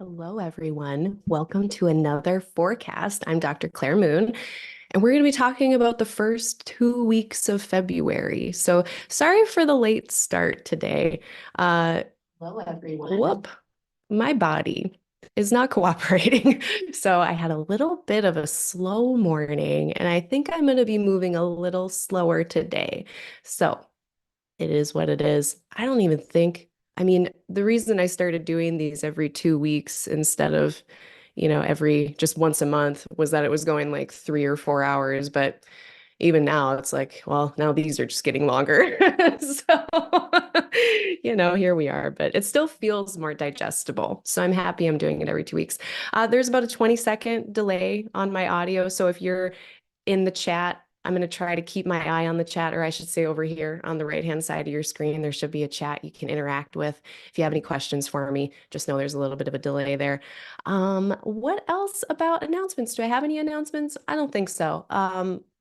Hello, everyone. Welcome to another forecast. I'm Dr. Claire Moon, and we're going to be talking about the first 2 weeks of February. So, sorry for the late start today. Hello, everyone. Whoop, my body is not cooperating. So, I had a little bit of a slow morning, and I think I'm going to be moving a little slower today. So, it is what it is. I don't even think, I mean, the reason I started doing these every 2 weeks instead of, every just once a month was that it was going like 3 or 4 hours. But even now, it's like, well, now these are just getting longer. So, here we are, but it still feels more digestible. So I'm happy I'm doing it every 2 weeks. There's about a 20-second delay on my audio. So if you're in the chat, I'm going to try to keep my eye on the chat, or I should say over here on the right-hand side of your screen, there should be a chat you can interact with. If you have any questions for me, just know there's a little bit of a delay there. What else about announcements? Do I have any announcements? I don't think so.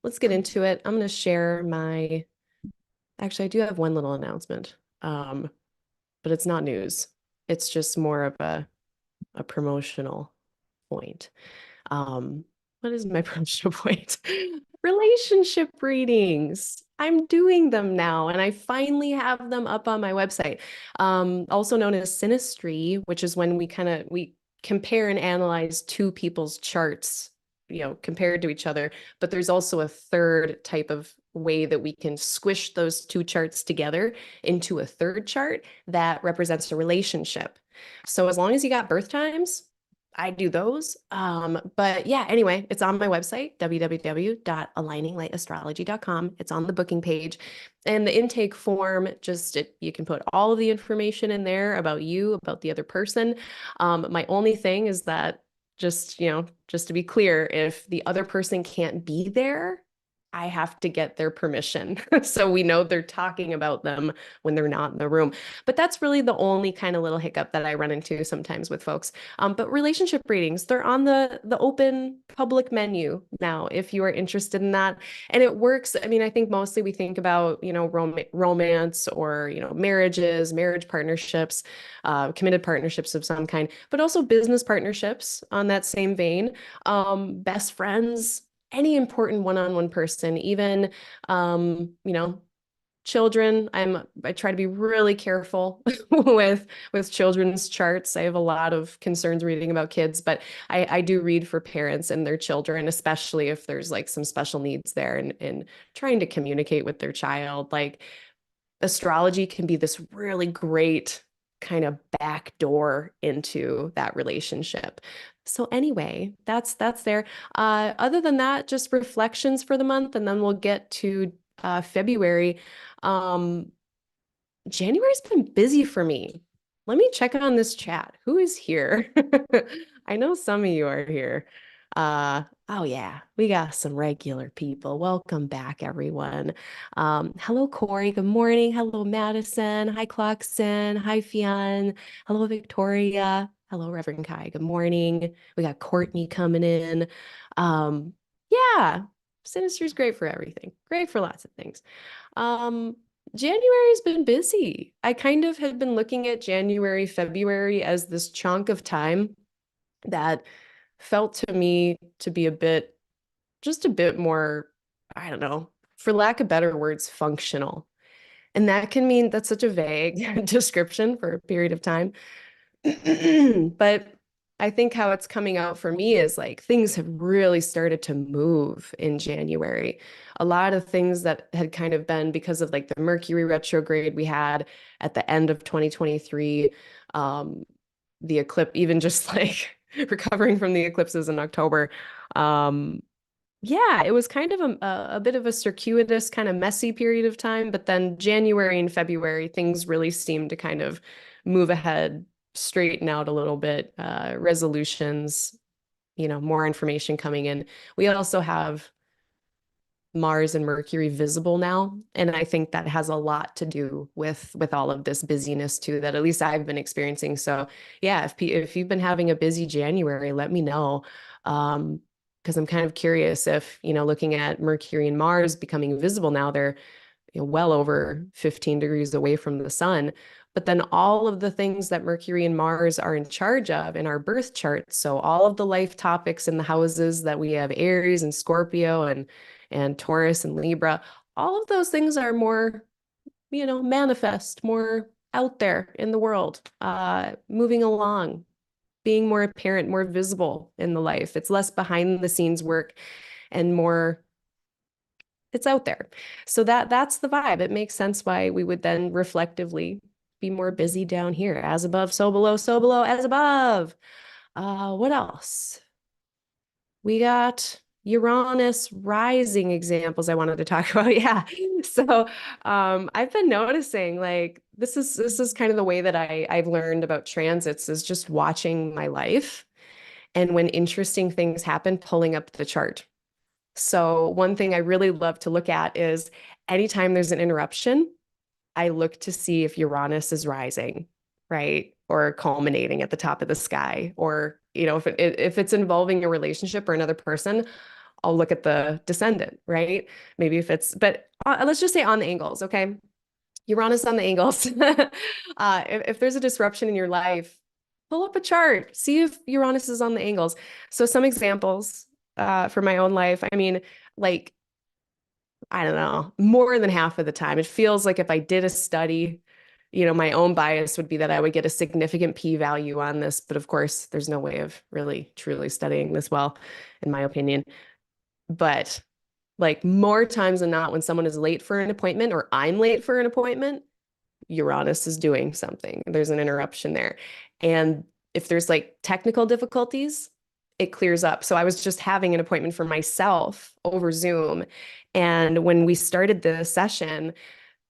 Let's get into it. I'm going to share actually, I do have one little announcement, but it's not news. It's just more of a promotional point. What is my promotional point? Relationship readings. I'm doing them now, and I finally have them up on my website. Also known as synastry, which is when we compare and analyze two people's charts, compared to each other. But there's also a third type of way that we can squish those two charts together into a third chart that represents a relationship. So as long as you got birth times, I do those. But yeah, anyway, it's on my website, www.aligninglightastrology.com. It's on the booking page. And the intake form, you can put all of the information in there about you, about the other person. My only thing is that just to be clear, if the other person can't be there, I have to get their permission. So we know they're talking about them when they're not in the room. But that's really the only kind of little hiccup that I run into sometimes with folks. But relationship readings, they're on the open public menu now, if you are interested in that. And it works. I mean, I think mostly we think about, romance or, marriages, marriage partnerships, committed partnerships of some kind, but also business partnerships on that same vein, best friends, any important one-on-one person, even, children. I try to be really careful with children's charts. I have a lot of concerns reading about kids, but I do read for parents and their children, especially if there's like some special needs there and trying to communicate with their child. Like astrology can be this really great kind of back door into that relationship. So anyway, that's there. Other than that, just reflections for the month, and then we'll get to February. Um, January's been busy for me. Let me check on this chat. Who is here? I know some of you are here. Oh yeah, we got some regular people. Welcome back, everyone. Hello, Corey. Good morning. Hello, Madison. Hi, Clarkson. Hi, Fionn. Hello, Victoria. Hello, Reverend Kai. Good morning. We got Courtney coming in. Yeah, Sinister's great for everything. Great for lots of things. Um, January's been busy. I kind of had been looking at January, February as this chunk of time that felt to me to be just a bit more, I don't know, for lack of better words, functional. And that can mean that's such a vague description for a period of time. But I think how it's coming out for me is like things have really started to move in January. A lot of things that had kind of been because of like the Mercury retrograde we had at the end of 2023, the eclipse, even just like recovering from the eclipses in October. Yeah, it was kind of a bit of a circuitous, kind of messy period of time, but then January and February, things really seemed to kind of move ahead, straighten out a little bit, resolutions, more information coming in. We also have Mars and Mercury visible now, and I think that has a lot to do with all of this busyness too, that at least I've been experiencing. So yeah, if you've been having a busy January, let me know. Because I'm kind of curious if, looking at Mercury and Mars becoming visible now, they're well over 15 degrees away from the sun. But then all of the things that Mercury and Mars are in charge of in our birth chart, so all of the life topics in the houses that we have Aries and Scorpio and Taurus and Libra, all of those things are more, manifest, more out there in the world, moving along, being more apparent, more visible in the life. It's less behind the scenes work and more it's out there. So that's the vibe. It makes sense why we would then reflectively be more busy down here. As above, so below, as above. What else? We got Uranus rising examples I wanted to talk about. Yeah. So I've been noticing like this is kind of the way that I've learned about transits is just watching my life. And when interesting things happen, pulling up the chart. So one thing I really love to look at is anytime there's an interruption, I look to see if Uranus is rising, right? Or culminating at the top of the sky. Or, if it's involving a relationship or another person, I'll look at the descendant, right? Maybe but let's just say on the angles, okay? Uranus on the angles. If there's a disruption in your life, pull up a chart, see if Uranus is on the angles. So some examples for my own life. I mean, like, I don't know, more than half of the time, it feels like if I did a study, my own bias would be that I would get a significant p-value on this. But of course, there's no way of really truly studying this well, in my opinion. But like more times than not, when someone is late for an appointment or I'm late for an appointment, Uranus is doing something. There's an interruption there. And if there's like technical difficulties, it clears up. So I was just having an appointment for myself over Zoom. And when we started the session,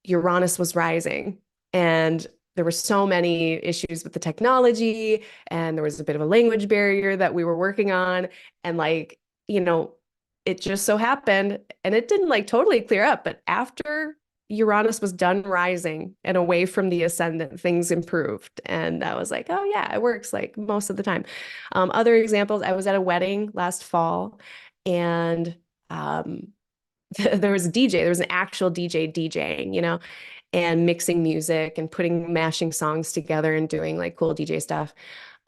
Uranus was rising. And there were so many issues with the technology, and there was a bit of a language barrier that we were working on. And like, it just so happened, and it didn't like totally clear up, but after Uranus was done rising and away from the ascendant, things improved. And I was like, oh yeah, it works like most of the time. Other examples, I was at a wedding last fall, and there was a DJ, there was an actual DJ DJing, and mixing music and mashing songs together and doing like cool DJ stuff.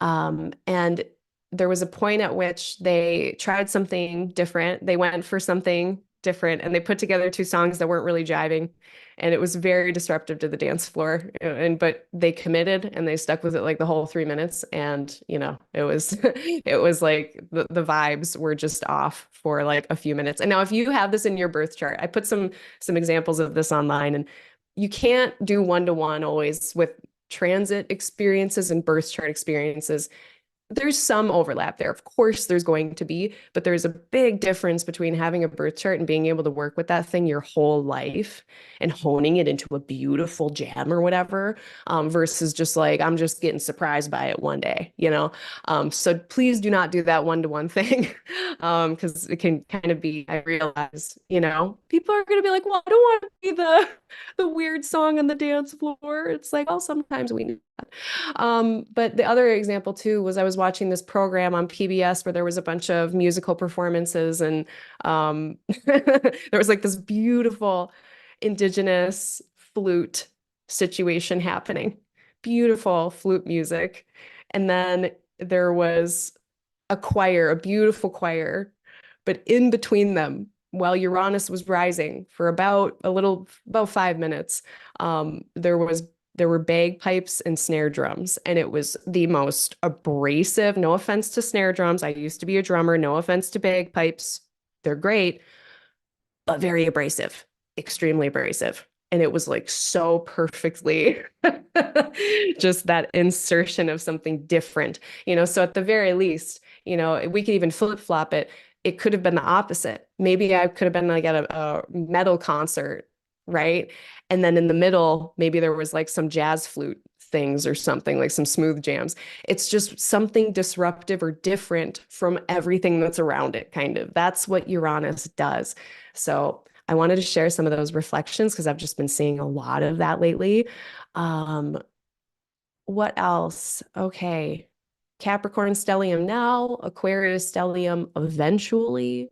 And there was a point at which they tried something different. They went for something different and they put together two songs that weren't really jiving. And it was very disruptive to the dance floor. But they committed and they stuck with it like the whole 3 minutes. And, it was it was like the vibes were just off for like a few minutes. And now if you have this in your birth chart, I put some examples of this online, and you can't do one-to-one always with transit experiences and birth chart experiences. There's some overlap there. Of course, there's going to be, but there's a big difference between having a birth chart and being able to work with that thing your whole life and honing it into a beautiful gem or whatever, versus just like, I'm just getting surprised by it one day. So please do not do that one-to-one thing, because it can kind of be, I realize, people are going to be like, well, I don't want to be the weird song on the dance floor. It's like, well, sometimes we need that. But the other example too was I was watching this program on PBS where there was a bunch of musical performances, and there was like this beautiful indigenous flute situation happening. Beautiful flute music. And then there was a choir, a beautiful choir, but in between them, while Uranus was rising for about 5 minutes, there were bagpipes and snare drums, and it was the most abrasive. No offense to snare drums. I used to be a drummer. No offense to bagpipes. They're great, but very abrasive, extremely abrasive. And it was like so perfectly just that insertion of something different, so at the very least, we could even flip-flop it. It could have been the opposite. Maybe I could have been like at a metal concert, right? And then in the middle, maybe there was like some jazz flute things or something, like some smooth jams. It's just something disruptive or different from everything that's around it, kind of. That's what Uranus does. So I wanted to share some of those reflections because I've just been seeing a lot of that lately. What else? Okay. Capricorn stellium now, Aquarius stellium eventually.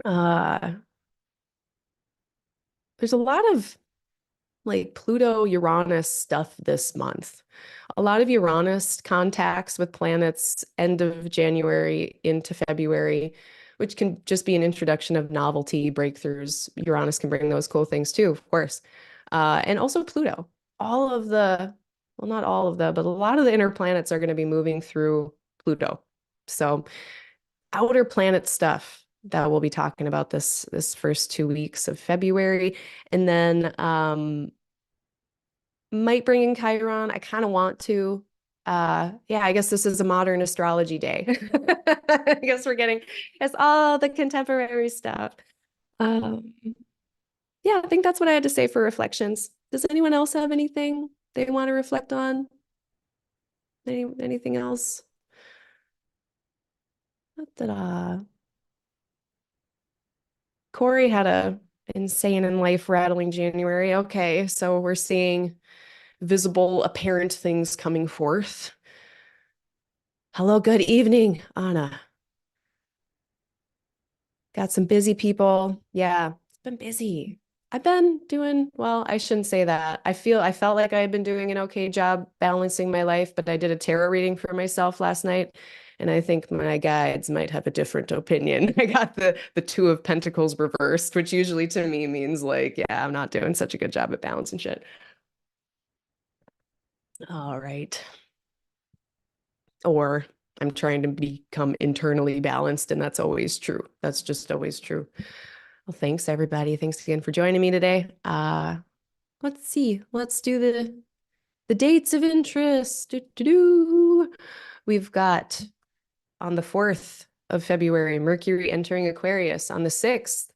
Uh, there's a lot of like Pluto Uranus stuff this month. A lot of Uranus contacts with planets end of January into February, which can just be an introduction of novelty breakthroughs. Uranus can bring those cool things too, of course. And also Pluto. All of the, well, not all of the, but a lot of the inner planets are going to be moving through Pluto. So outer planet stuff that we'll be talking about this first 2 weeks of February. And then might bring in Chiron. I kind of want to. Yeah, I guess this is a modern astrology day. I guess we're getting it's all the contemporary stuff. Um, yeah, I think that's what I had to say for reflections. Does anyone else have anything they want to reflect on? Anything else? Ta-da. Corey had a insane and life-rattling January. Okay, so we're seeing visible, apparent things coming forth. Hello, good evening, Anna. Got some busy people. Yeah, it's been busy. I've been doing, well, I shouldn't say that. I felt like I had been doing an okay job balancing my life, but I did a tarot reading for myself last night, and I think my guides might have a different opinion. I got the Two of Pentacles reversed, which usually to me means like, yeah, I'm not doing such a good job at balancing shit. All right. Or I'm trying to become internally balanced, and that's always true. That's just always true. Well, thanks everybody. Thanks again for joining me today. Let's see. Let's do the dates of interest. We've got on the 4th of February, Mercury entering Aquarius. On the 6th,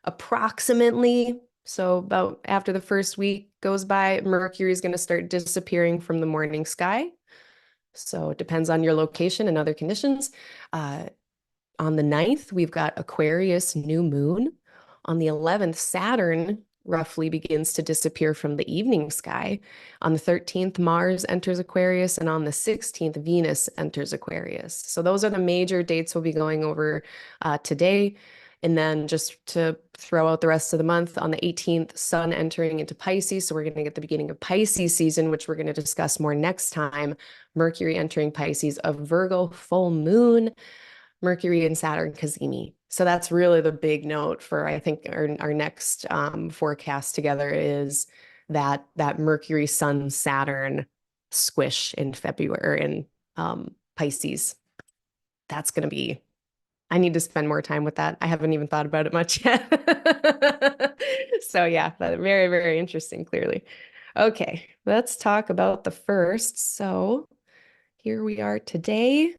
approximately, so about after the first week goes by, Mercury is going to start disappearing from the morning sky. So it depends on your location and other conditions. On the 9th, we've got Aquarius New Moon. On the 11th, Saturn roughly begins to disappear from the evening sky. On the 13th, Mars enters Aquarius, and on the 16th, Venus enters Aquarius. So those are the major dates we'll be going over today. And then just to throw out the rest of the month, on the 18th, Sun entering into Pisces. So we're going to get the beginning of Pisces season, which we're going to discuss more next time. Mercury entering Pisces, a Virgo full moon, Mercury and Saturn cazimi. So that's really the big note for, I think, our next forecast together is that Mercury, Sun, Saturn squish in February in Pisces. That's going to be, I need to spend more time with that. I haven't even thought about it much yet. So yeah, very, very interesting, clearly. Okay, let's talk about the first. So here we are today.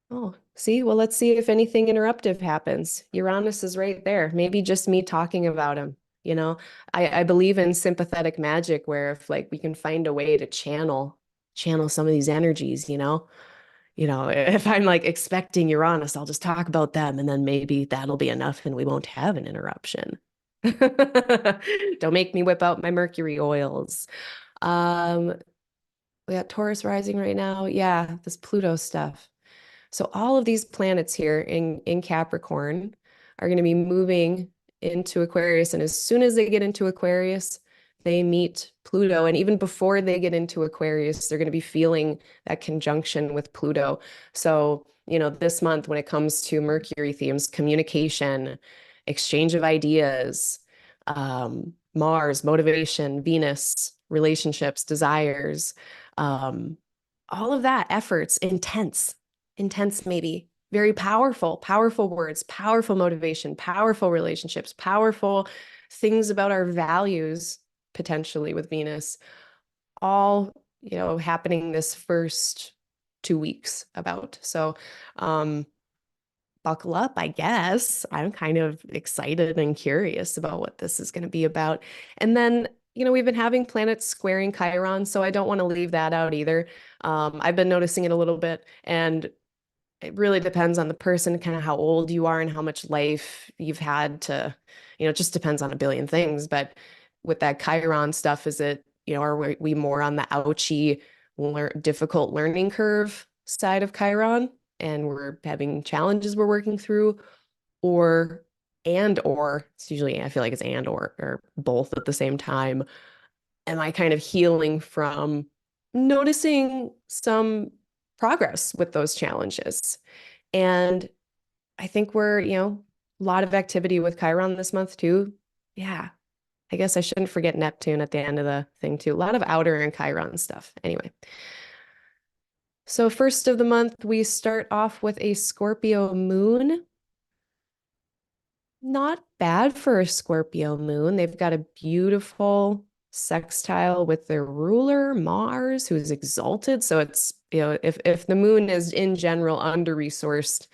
Oh, see, well, let's see if anything interruptive happens. Uranus is right there. Maybe just me talking about him. You know, I believe in sympathetic magic where if like we can find a way to channel some of these energies, if I'm like expecting Uranus, I'll just talk about them and then maybe that'll be enough and we won't have an interruption. Don't make me whip out my Mercury oils. Um, we got Taurus rising right now. Yeah, this Pluto stuff. So all of these planets here in Capricorn are going to be moving into Aquarius. And as soon as they get into Aquarius, they meet Pluto. And even before they get into Aquarius, they're going to be feeling that conjunction with Pluto. So, this month when it comes to Mercury themes, communication, exchange of ideas, Mars, motivation, Venus, relationships, desires, all of that efforts, intense maybe, very powerful words, powerful motivation, powerful relationships, powerful things about our values, potentially with Venus, all, happening this first 2 weeks about. So, buckle up, I guess. I'm kind of excited and curious about what this is going to be about. And then, we've been having planets squaring Chiron, so I don't want to leave that out either. I've been noticing it a little bit, and it really depends on the person, kind of how old you are and how much life you've had to, it just depends on a billion things. But with that Chiron stuff, is it, are we more on the ouchy, difficult learning curve side of Chiron and we're having challenges we're working through? Or and or it's usually I feel like it's and or both at the same time. Am I kind of healing from noticing some progress with those challenges? And I think we're, a lot of activity with Chiron this month too. Yeah, I guess I shouldn't forget Neptune at the end of the thing too. A lot of outer and Chiron stuff. Anyway, so first of the month, we start off with a Scorpio moon. Not bad for a Scorpio moon. They've got a beautiful sextile with their ruler, Mars, who's exalted. So it's, if the moon is in general under-resourced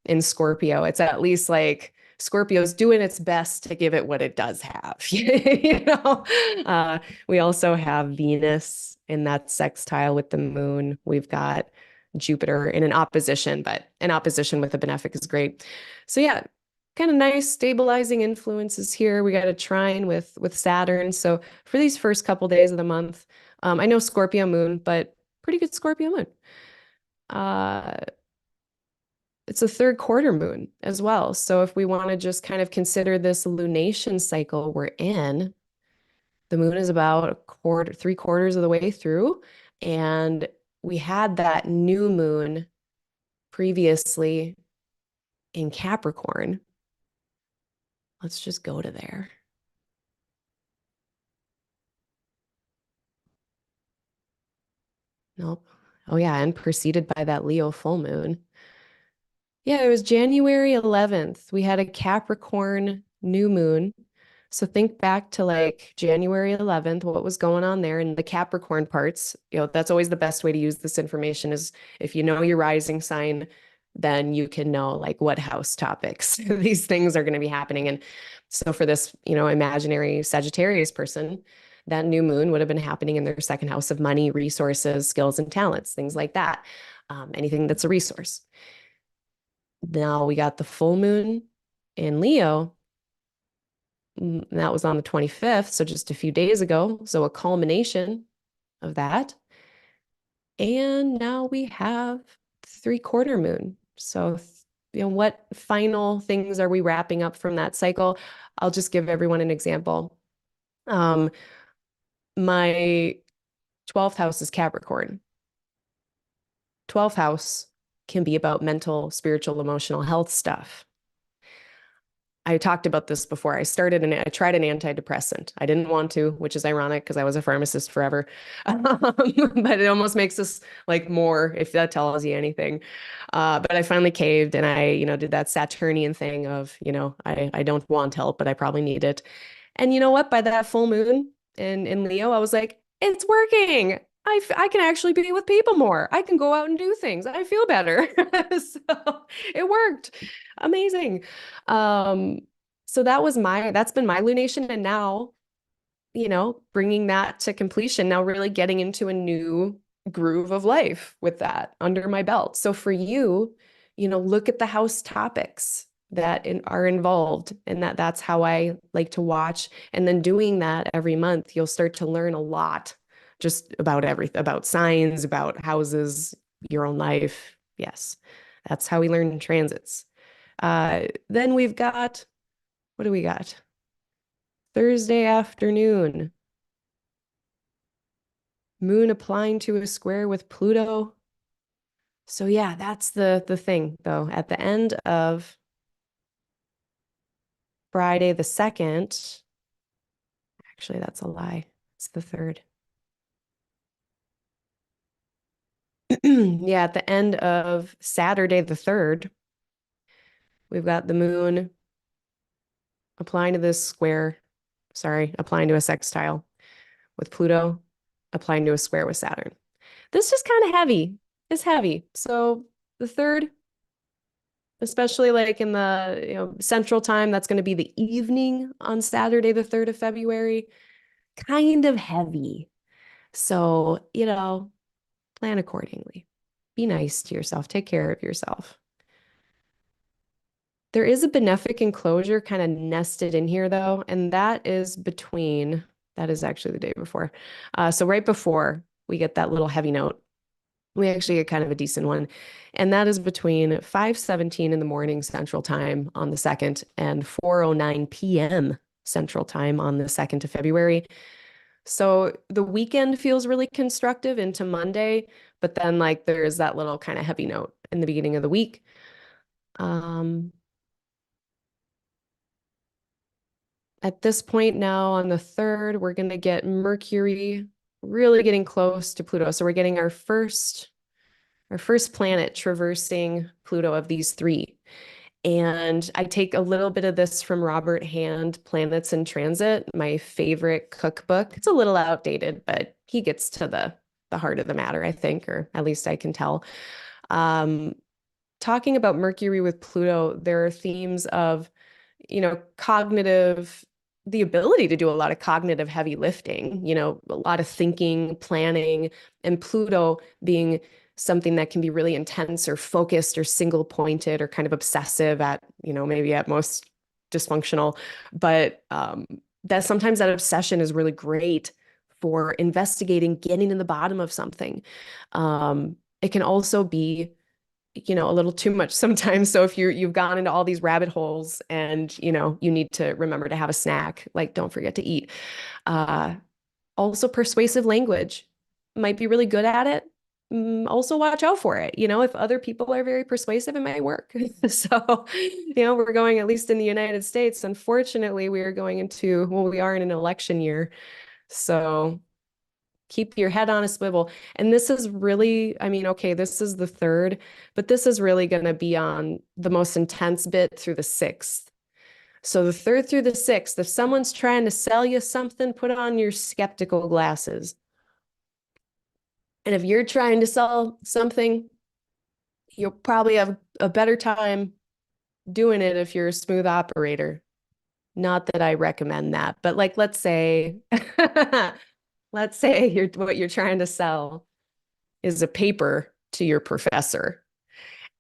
in Scorpio, it's at least like Scorpio's doing its best to give it what it does have. You know, we also have Venus in that sextile with the moon. We've got Jupiter in an opposition, but an opposition with a benefic is great. So yeah, kind of nice stabilizing influences here. We got a trine with Saturn. So for these first couple days of the month, I know Scorpio moon, but pretty good Scorpio moon. It's a third quarter moon as well. So if we want to just kind of consider this lunation cycle we're in, the moon is about a quarter, 3/4 of the way through. And we had that new moon previously in Capricorn. Let's just go to there. Nope. Oh yeah, and preceded by that Leo full moon. Yeah, it was January 11th. We had a Capricorn new moon. So think back to like January 11th, what was going on there in the Capricorn parts. That's always the best way to use this information is if you know your rising sign, then you can know like what house topics these things are going to be happening. And so for this, imaginary Sagittarius person, that new moon would have been happening in their second house of money, resources, skills, and talents, things like that. Anything that's a resource. Now we got the full moon in Leo. That was on the 25th, so just a few days ago. So a culmination of that. And now we have 3/4 moon. So, what final things are we wrapping up from that cycle? I'll just give everyone an example. My 12th house is Capricorn. 12th house can be about mental, spiritual, emotional health stuff. I talked about this before. I tried an antidepressant. I didn't want to, which is ironic because I was a pharmacist forever. But it almost makes us like more, if that tells you anything. But I finally caved and I, did that Saturnian thing of, I don't want help, but I probably need it. And you know what? By that full moon in Leo, I was like, it's working. I can actually be with people more. I can go out and do things. I feel better. So it worked. Amazing. So that's been my lunation. And now, bringing that to completion, now really getting into a new groove of life with that under my belt. So for you, look at the house topics that are involved and that's how I like to watch. And then doing that every month, you'll start to learn a lot just about everything, about signs, about houses, your own life. Yes, that's how we learn transits. Then we've got, what do we got? Thursday afternoon. Moon applying to a square with Pluto. So yeah, that's the thing though. At the end of Friday the 2nd, actually that's a lie. It's the 3rd. Yeah, at the end of Saturday the 3rd, we've got the moon applying to this square, applying to a sextile with Pluto, applying to a square with Saturn. This is kind of heavy. It's heavy. So the 3rd, especially like in the central time, that's going to be the evening on Saturday, the 3rd of February, kind of heavy. So, plan accordingly. Be nice to yourself. Take care of yourself. There is a benefic enclosure kind of nested in here though, and that is actually the day before. So right before we get that little heavy note. We actually get kind of a decent one. And that is between 5:17 in the morning Central Time on the 2nd and 4:09 p.m. Central Time on the 2nd of February. So the weekend feels really constructive into Monday, but then like there's that little kind of heavy note in the beginning of the week. Um, at this point now on the 3rd, we're going to get Mercury really getting close to Pluto. So we're getting our first planet traversing Pluto of these three. And I take a little bit of this from Robert Hand, Planets in Transit, my favorite cookbook. It's a little outdated, but he gets to the heart of the matter, I think, or at least I can tell. Um, Talking about Mercury with Pluto, there are themes of, cognitive, the ability to do a lot of cognitive heavy lifting, a lot of thinking, planning, and Pluto being something that can be really intense or focused or single pointed or kind of obsessive at, maybe at most dysfunctional. But that sometimes that obsession is really great for investigating, getting to the bottom of something. It can also be a little too much sometimes. So if you've gone into all these rabbit holes and, you need to remember to have a snack, like don't forget to eat. Uh, Also persuasive language. Might be really good at it. Also watch out for it. If other people are very persuasive, it might work. So, we're going, at least in the United States, unfortunately, we are going into, well, we are in an election year. So keep your head on a swivel. And this is really, I mean, okay, this is the 3rd, but this is really going to be on the most intense bit through the 6th. So the 3rd through the 6th, if someone's trying to sell you something, put on your skeptical glasses. And if you're trying to sell something, you'll probably have a better time doing it if you're a smooth operator. Not that I recommend that, but like, let's say, let's say what you're trying to sell is a paper to your professor,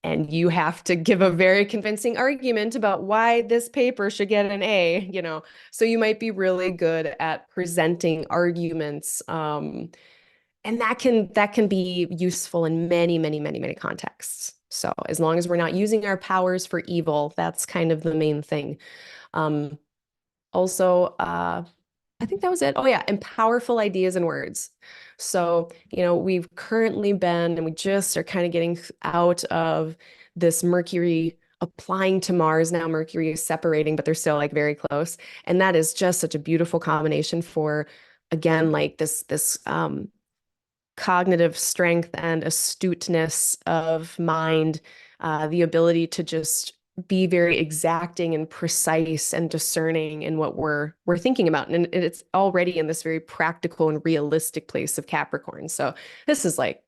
and you have to give a very convincing argument about why this paper should get an A. So you might be really good at presenting arguments, and that can be useful in many, many, many, many contexts. So as long as we're not using our powers for evil, that's kind of the main thing. Also, I think that was it. Oh yeah, and powerful ideas and words. So, we've currently been, and we just are kind of getting out of this Mercury applying to Mars. Now Mercury is separating, but they're still like very close. And that is just such a beautiful combination for, again, like this cognitive strength and astuteness of mind, the ability to just be very exacting and precise and discerning in what we're thinking about. And it's already in this very practical and realistic place of Capricorn. So this is like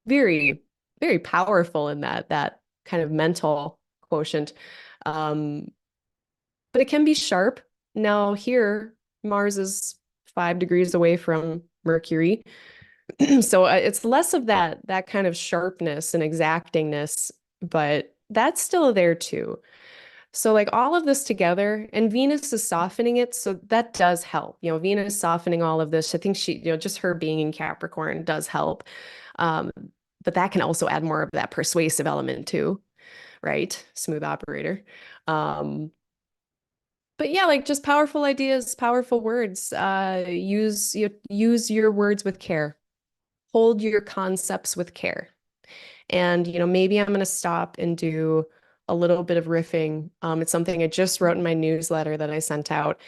very, very powerful in that kind of mental quotient. Um, but it can be sharp. Now here, Mars is 5 degrees away from Mercury. So it's less of that kind of sharpness and exactingness, but that's still there too. So like all of this together, and Venus is softening it, so that does help. Venus softening all of this. I think she, just her being in Capricorn does help. Um, but that can also add more of that persuasive element too, right? Smooth operator. Um, but yeah, like just powerful ideas, powerful words. Use your words with care. Hold your concepts with care. And, maybe I'm going to stop and do a little bit of riffing. It's something I just wrote in my newsletter that I sent out.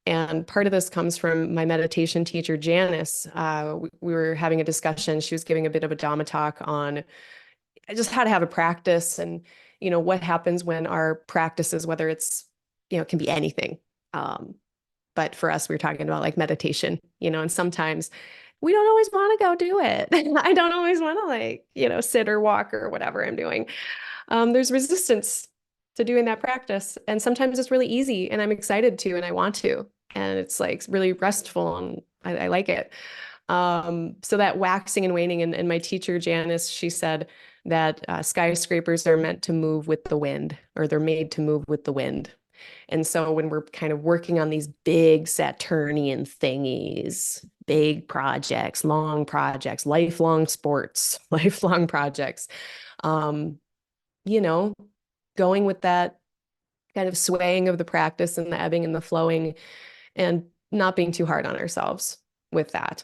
And part of this comes from my meditation teacher, Janice. We were having a discussion. She was giving a bit of a Dhamma talk on just how to have a practice and, what happens when our practices, whether it's, it can be anything. But for us, we were talking about like meditation, and sometimes we don't always want to go do it. I don't always want to like, sit or walk or whatever I'm doing. There's resistance to doing that practice. And sometimes it's really easy and I'm excited to, and I want to, and it's like really restful and I like it. So that waxing and waning, and my teacher, Janice, she said that skyscrapers are meant to move with the wind, or they're made to move with the wind. And so when we're kind of working on these big Saturnian thingies, big projects, long projects, lifelong sports, lifelong projects, um, you know, going with that kind of swaying of the practice and the ebbing and the flowing and not being too hard on ourselves with that.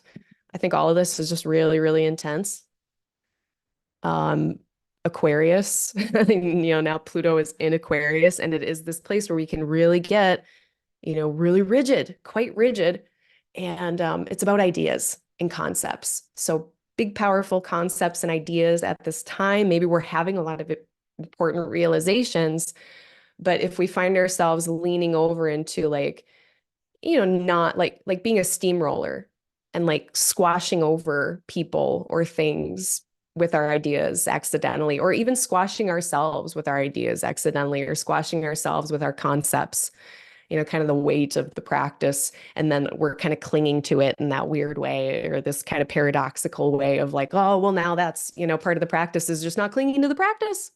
I think all of this is just really, really intense. Um, Aquarius, now Pluto is in Aquarius, and it is this place where we can really get, really rigid, quite rigid. And it's about ideas and concepts. So big, powerful concepts and ideas at this time. Maybe we're having a lot of important realizations, but if we find ourselves leaning over into not like being a steamroller and like squashing over people or things with our ideas accidentally, or even squashing ourselves with our ideas accidentally, or squashing ourselves with our concepts, kind of the weight of the practice. And then we're kind of clinging to it in that weird way, or this kind of paradoxical way of like, oh, well, now that's, part of the practice is just not clinging to the practice.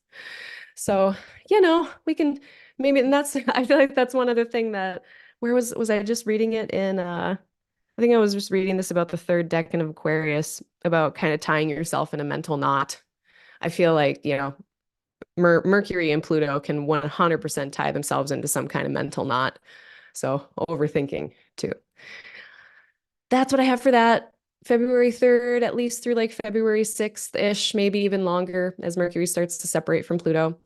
So, we can maybe, and that's, I feel like that's one other thing that, where was I just reading it in, I think I was just reading this about the third decan of Aquarius, about kind of tying yourself in a mental knot. I feel like, Mercury and Pluto can 100% tie themselves into some kind of mental knot. So overthinking too. That's what I have for that. February 3rd, at least through like February 6th-ish, maybe even longer as Mercury starts to separate from Pluto.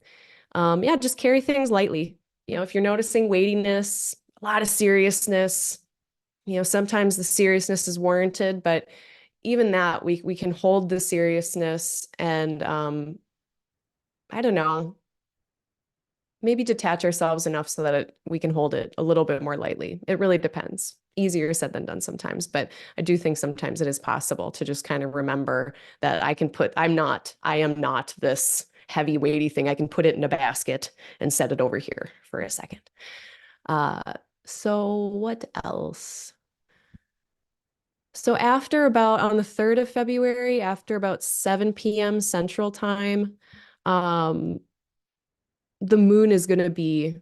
Yeah, just carry things lightly. If you're noticing weightiness, a lot of seriousness, sometimes the seriousness is warranted, but even that we can hold the seriousness and I don't know, maybe detach ourselves enough so that we can hold it a little bit more lightly. It really depends. Easier said than done sometimes, but I do think sometimes it is possible to just kind of remember that I am not this heavy weighty thing. I can put it in a basket and set it over here for a second. So what else? So after about on the 3rd of February, after about 7 p.m. Central Time, the moon is going to be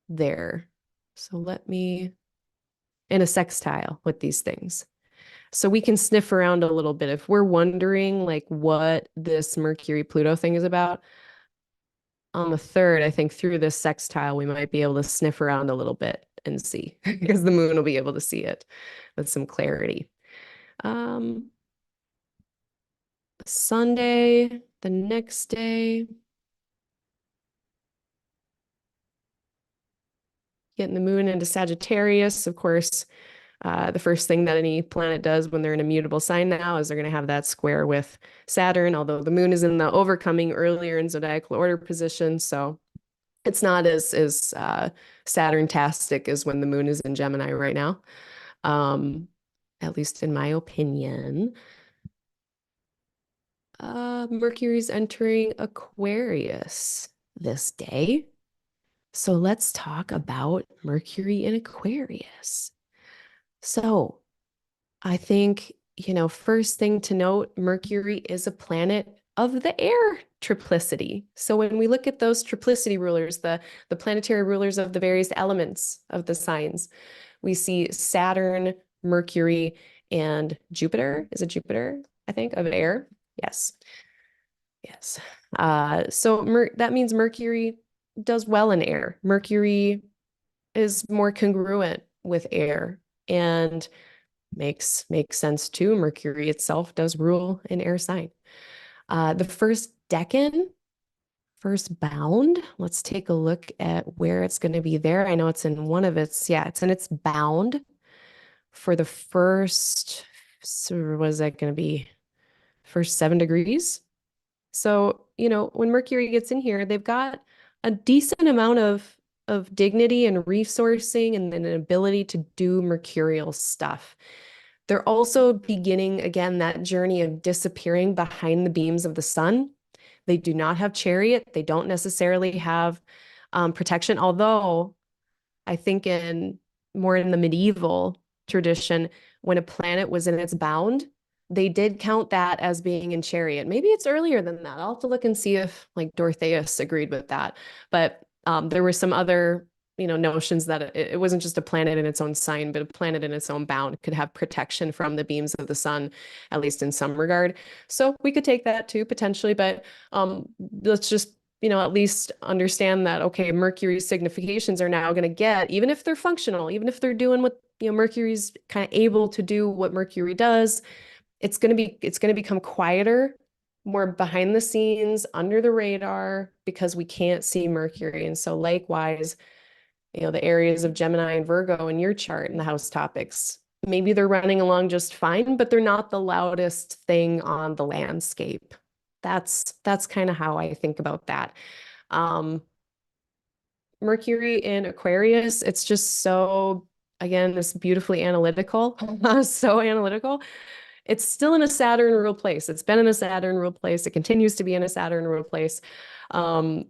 there. So in a sextile with these things. So we can sniff around a little bit. If we're wondering like what this Mercury-Pluto thing is about, on the 3rd, I think through this sextile, we might be able to sniff around a little bit and see, because the moon will be able to see it with some clarity. Sunday, the next day, getting the moon into Sagittarius. Of course, the first thing that any planet does when they're in a mutable sign now is they're going to have that square with Saturn, although the moon is in the overcoming earlier in zodiacal order position. So it's not as Saturn-tastic as when the moon is in Gemini right now, at least in my opinion. Mercury's entering Aquarius this day. So let's talk about Mercury in Aquarius. So I think, first thing to note, Mercury is a planet of the air triplicity. So when we look at those triplicity rulers, the planetary rulers of the various elements of the signs, we see Saturn, Mercury, and Jupiter. Is it Jupiter, I think, of air? Yes. Yes. So that means Mercury does well in air. Mercury is more congruent with air and makes sense too. Mercury itself does rule an air sign. The first decan, first bound, let's take a look at where it's going to be there. I know it's in it's in its bound for the first, so what is that going to be? First 7 degrees. So, when Mercury gets in here, they've got a decent amount of dignity and resourcing and an ability to do mercurial stuff. They're also beginning, again, that journey of disappearing behind the beams of the sun. They do not have chariot. They don't necessarily have protection, although I think more in the medieval tradition, when a planet was in its bound, they did count that as being in chariot. Maybe it's earlier than that. I'll have to look and see if like Dorotheus agreed with that. But there were some other notions that it wasn't just a planet in its own sign, but a planet in its own bound could have protection from the beams of the sun, at least in some regard. So we could take that too, potentially, but let's just, at least understand that, okay, Mercury's significations are now going to get, even if they're functional, even if they're doing what, Mercury's kind of able to do what Mercury does, it's going to become quieter, more behind the scenes, under the radar, because we can't see Mercury. And so likewise, the areas of Gemini and Virgo in your chart and the house topics, maybe they're running along just fine, but they're not the loudest thing on the landscape. That's kind of how I think about that. Mercury in Aquarius, it's just so, again, this beautifully analytical, so analytical. It's still in a Saturn ruled place. It's been in a Saturn ruled place. It continues to be in a Saturn ruled place. So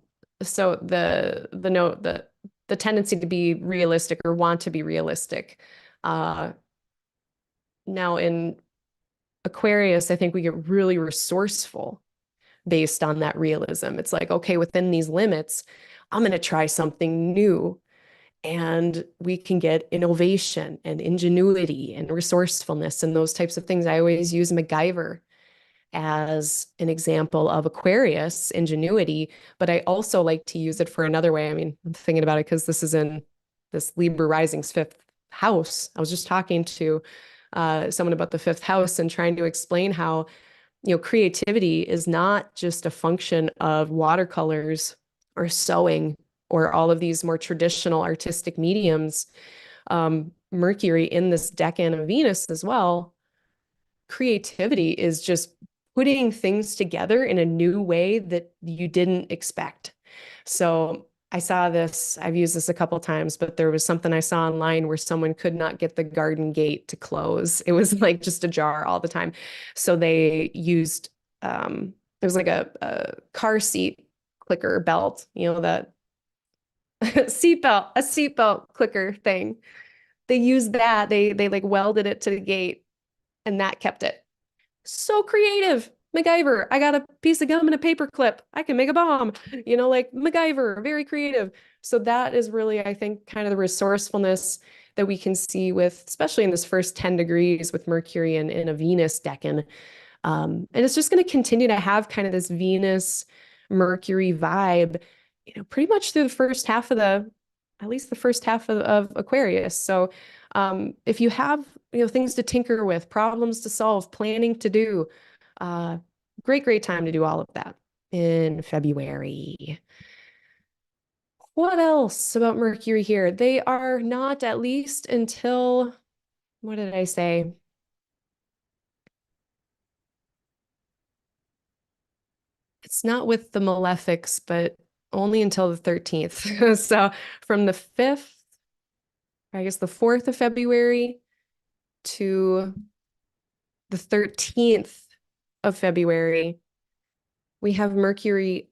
the tendency to be realistic or want to be realistic. Now in Aquarius, I think we get really resourceful based on that realism. It's like, okay, within these limits, I'm going to try something new. And we can get innovation and ingenuity and resourcefulness and those types of things. I always use MacGyver as an example of Aquarius ingenuity, but I also like to use it for another way. I mean, I'm thinking about it because this is in this Libra rising's fifth house. I was just talking to someone about the fifth house and trying to explain how, creativity is not just a function of watercolors or sewing or all of these more traditional artistic mediums. Mercury in this decan of Venus as well, creativity is just putting things together in a new way that you didn't expect. So I saw this, I've used this a couple times, but there was something I saw online where someone could not get the garden gate to close. It was like just ajar all the time. So they used, there was like a car seat clicker belt, that a seatbelt clicker thing. They used that. They like welded it to the gate and that kept it. So creative. MacGyver, I got a piece of gum and a paper clip. I can make a bomb. Like MacGyver, very creative. So that is really, I think, kind of the resourcefulness that we can see with, especially in this first 10 degrees with Mercury and in a Venus decan. And it's just going to continue to have kind of this Venus Mercury vibe, pretty much through the first half of at least the first half of Aquarius. So if you have, things to tinker with, problems to solve, planning to do, great time to do all of that in February. What else about Mercury here? They are not, at least until, what did I say? It's not with the malefics, but only until the 13th. So from the 5th, I guess the 4th of February to the 13th of February, we have Mercury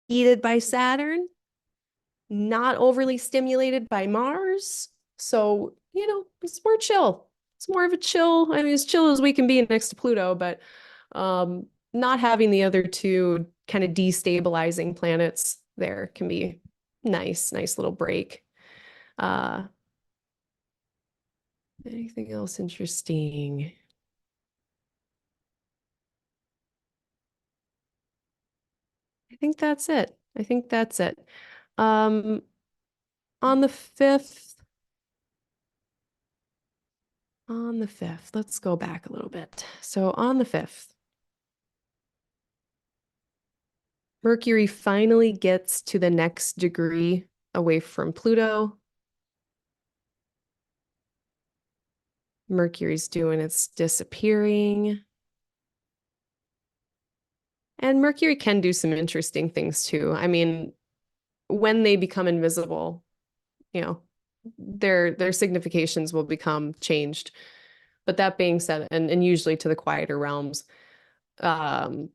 heated by Saturn, not overly stimulated by Mars. So, it's more chill. It's more of a chill. I mean, as chill as we can be next to Pluto, but not having the other two kind of destabilizing planets there can be nice little break. Anything else interesting? I think that's it. On the 5th, let's go back a little bit. So on the 5th, Mercury finally gets to the next degree away from Pluto. Mercury's doing its disappearing. And Mercury can do some interesting things too. I mean, when they become invisible, their significations will become changed. But that being said, and usually to the quieter realms, but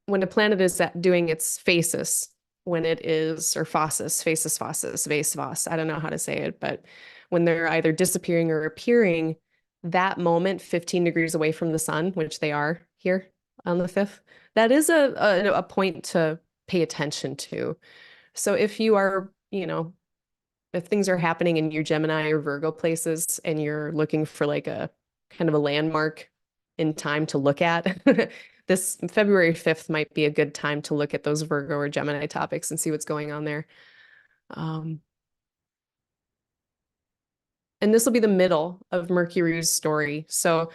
when a planet is doing its phasis, when it is, or phasis, vase vos, I don't know how to say it, but when they're either disappearing or appearing, that moment, 15 degrees away from the sun, which they are here on the 5th, that is a point to pay attention to. So if you are, if things are happening in your Gemini or Virgo places and you're looking for like a kind of a landmark in time to look at, this February 5th might be a good time to look at those Virgo or Gemini topics and see what's going on there. Um, and this will be the middle of Mercury's story. So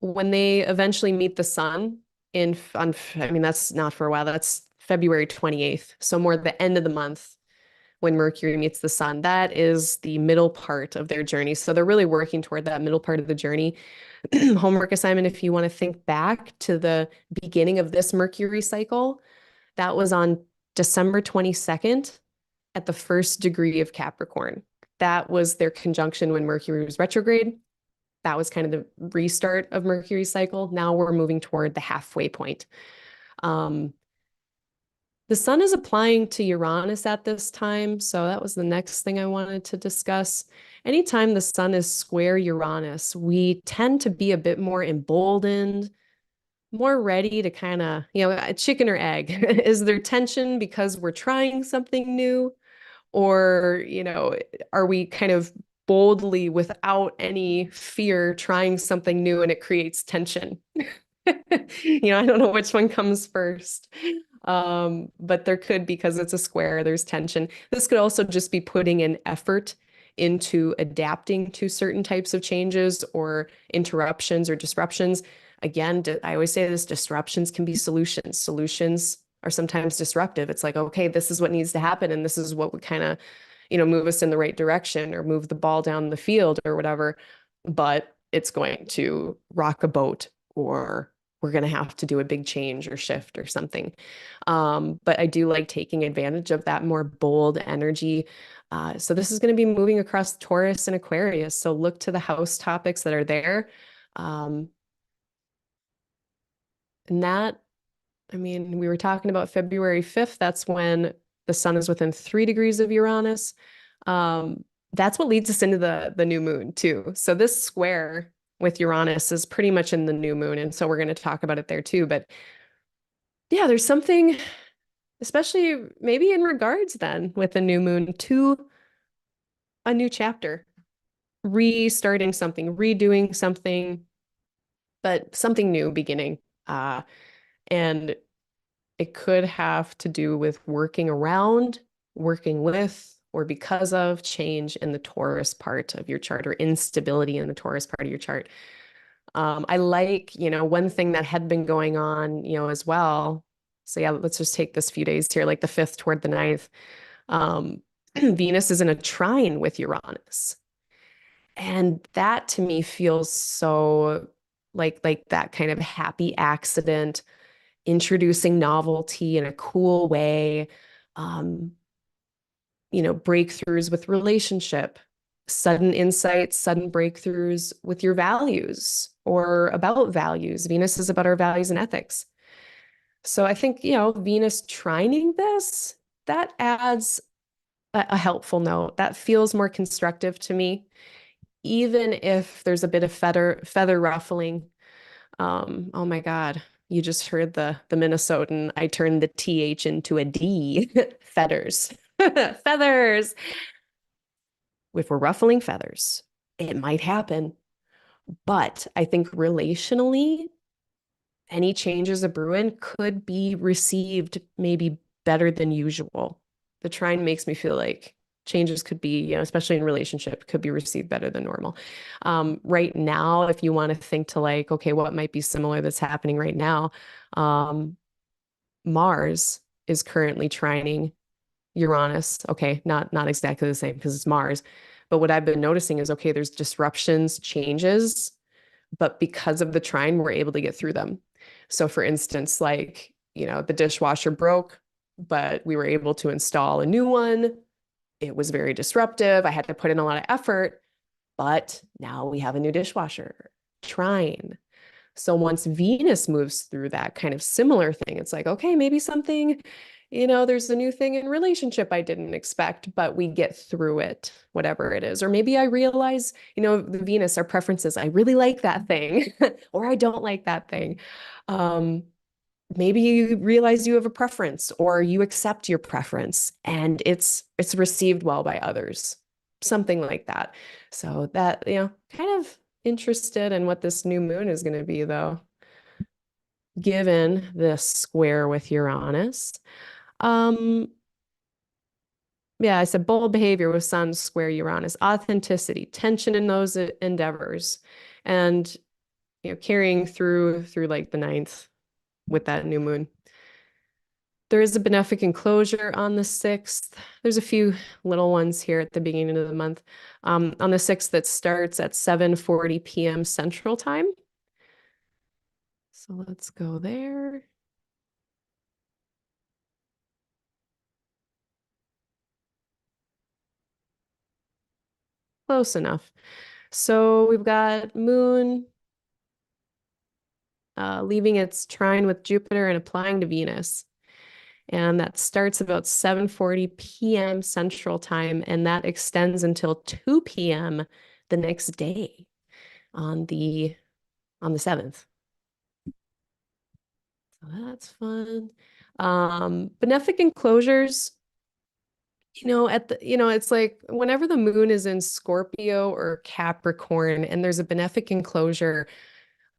when they eventually meet the sun I mean, that's not for a while, that's February 28th. So more the end of the month when Mercury meets the sun, that is the middle part of their journey. So they're really working toward that middle part of the journey. Homework assignment, if you want to think back to the beginning of this Mercury cycle, that was on December 22nd at the first degree of Capricorn. That was their conjunction when Mercury was retrograde. That was kind of the restart of Mercury's cycle. Now we're moving toward the halfway point. The sun is applying to Uranus at this time, so that was the next thing I wanted to discuss. Anytime the sun is square Uranus, we tend to be a bit more emboldened, more ready to kind of, a chicken or egg. Is there tension because we're trying something new? Or, are we kind of boldly, without any fear, trying something new and it creates tension? I don't know which one comes first. But there could, because it's a square, there's tension. This could also just be putting in effort into adapting to certain types of changes or interruptions or disruptions. Again, I always say this, disruptions can be solutions. Solutions are sometimes disruptive. It's like, okay, this is what needs to happen, and this is what would kind of, move us in the right direction or move the ball down the field or whatever. But it's going to rock a boat, or we're going to have to do a big change or shift or something. But I do like taking advantage of that more bold energy. So this is going to be moving across Taurus and Aquarius. So look to the house topics that are there. And that, I mean, we were talking about February 5th. That's when the sun is within 3 degrees of Uranus. That's what leads us into the new moon too. So this square with Uranus is pretty much in the new moon. And so we're going to talk about it there too. But yeah, there's something, especially maybe in regards then with the new moon, to a new chapter, restarting something, redoing something, but something new beginning. And it could have to do with working around, working with, or because of change in the Taurus part of your chart, or instability in the Taurus part of your chart. I like, one thing that had been going on, as well. So yeah, let's just take this few days here, like the 5th toward the 9th. Venus is in a trine with Uranus. And that to me feels so like that kind of happy accident, introducing novelty in a cool way, breakthroughs with relationship, sudden insights, sudden breakthroughs with your values or about values. Venus is about our values and ethics. So I think, Venus trining this, that adds a helpful note. That feels more constructive to me, even if there's a bit of feather ruffling. Oh my God. You just heard the Minnesotan. I turned the TH into a D. Feathers. Feathers. If we're ruffling feathers, it might happen. But I think relationally, any changes a brewing could be received maybe better than usual. The trine makes me feel like changes could be, especially in relationship, could be received better than normal. Right now, if you want to think to like, okay, what might be similar that's happening right now? Mars is currently trining Uranus. Okay, not exactly the same because it's Mars. But what I've been noticing is, okay, there's disruptions, changes, but because of the trine, we're able to get through them. So for instance, like, the dishwasher broke, but we were able to install a new one. It was very disruptive. I had to put in a lot of effort, but now we have a new dishwasher. Trine. So once Venus moves through that kind of similar thing, it's like, okay, maybe something, there's a new thing in relationship I didn't expect, but we get through it, whatever it is. Or maybe I realize, the Venus, our preferences, I really like that thing, or I don't like that thing. maybe you realize you have a preference or you accept your preference and it's received well by others, something like that. So that, kind of interested in what this new moon is going to be, though, given this square with Uranus. um yeah, I said bold behavior with Sun square Uranus, authenticity, tension in those endeavors, and carrying through like the ninth with that new moon. There is a benefic enclosure on the 6th. There's a few little ones here at the beginning of the month. On the 6th, that starts at 7:40 p.m. Central Time. So let's go there. Close enough. So we've got Moon leaving its trine with Jupiter and applying to Venus. And that starts about 7:40 p.m. Central Time, and that extends until 2 p.m. the next day on the 7th. So that's fun. Benefic enclosures, it's like whenever the moon is in Scorpio or Capricorn and there's a benefic enclosure,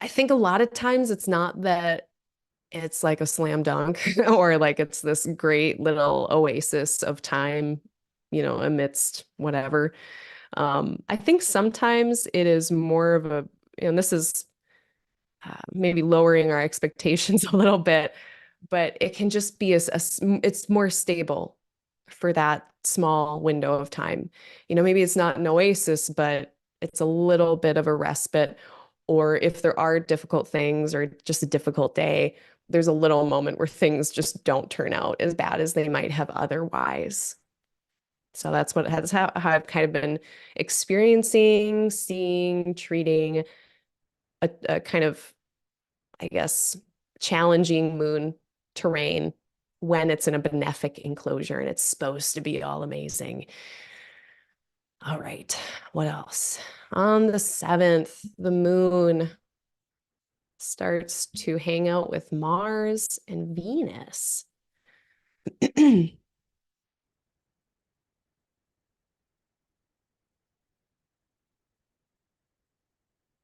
I think a lot of times it's not that it's like a slam dunk or like it's this great little oasis of time, amidst whatever. I think sometimes it is more of a, and this is maybe lowering our expectations a little bit, but it can just be it's more stable for that small window of time. Maybe it's not an oasis, but it's a little bit of a respite. Or if there are difficult things or just a difficult day, there's a little moment where things just don't turn out as bad as they might have otherwise. So that's how I've kind of been experiencing, seeing, treating a kind of, I guess, challenging moon terrain when it's in a benefic enclosure and it's supposed to be all amazing. All right, what else? On the 7th, the moon starts to hang out with Mars and Venus.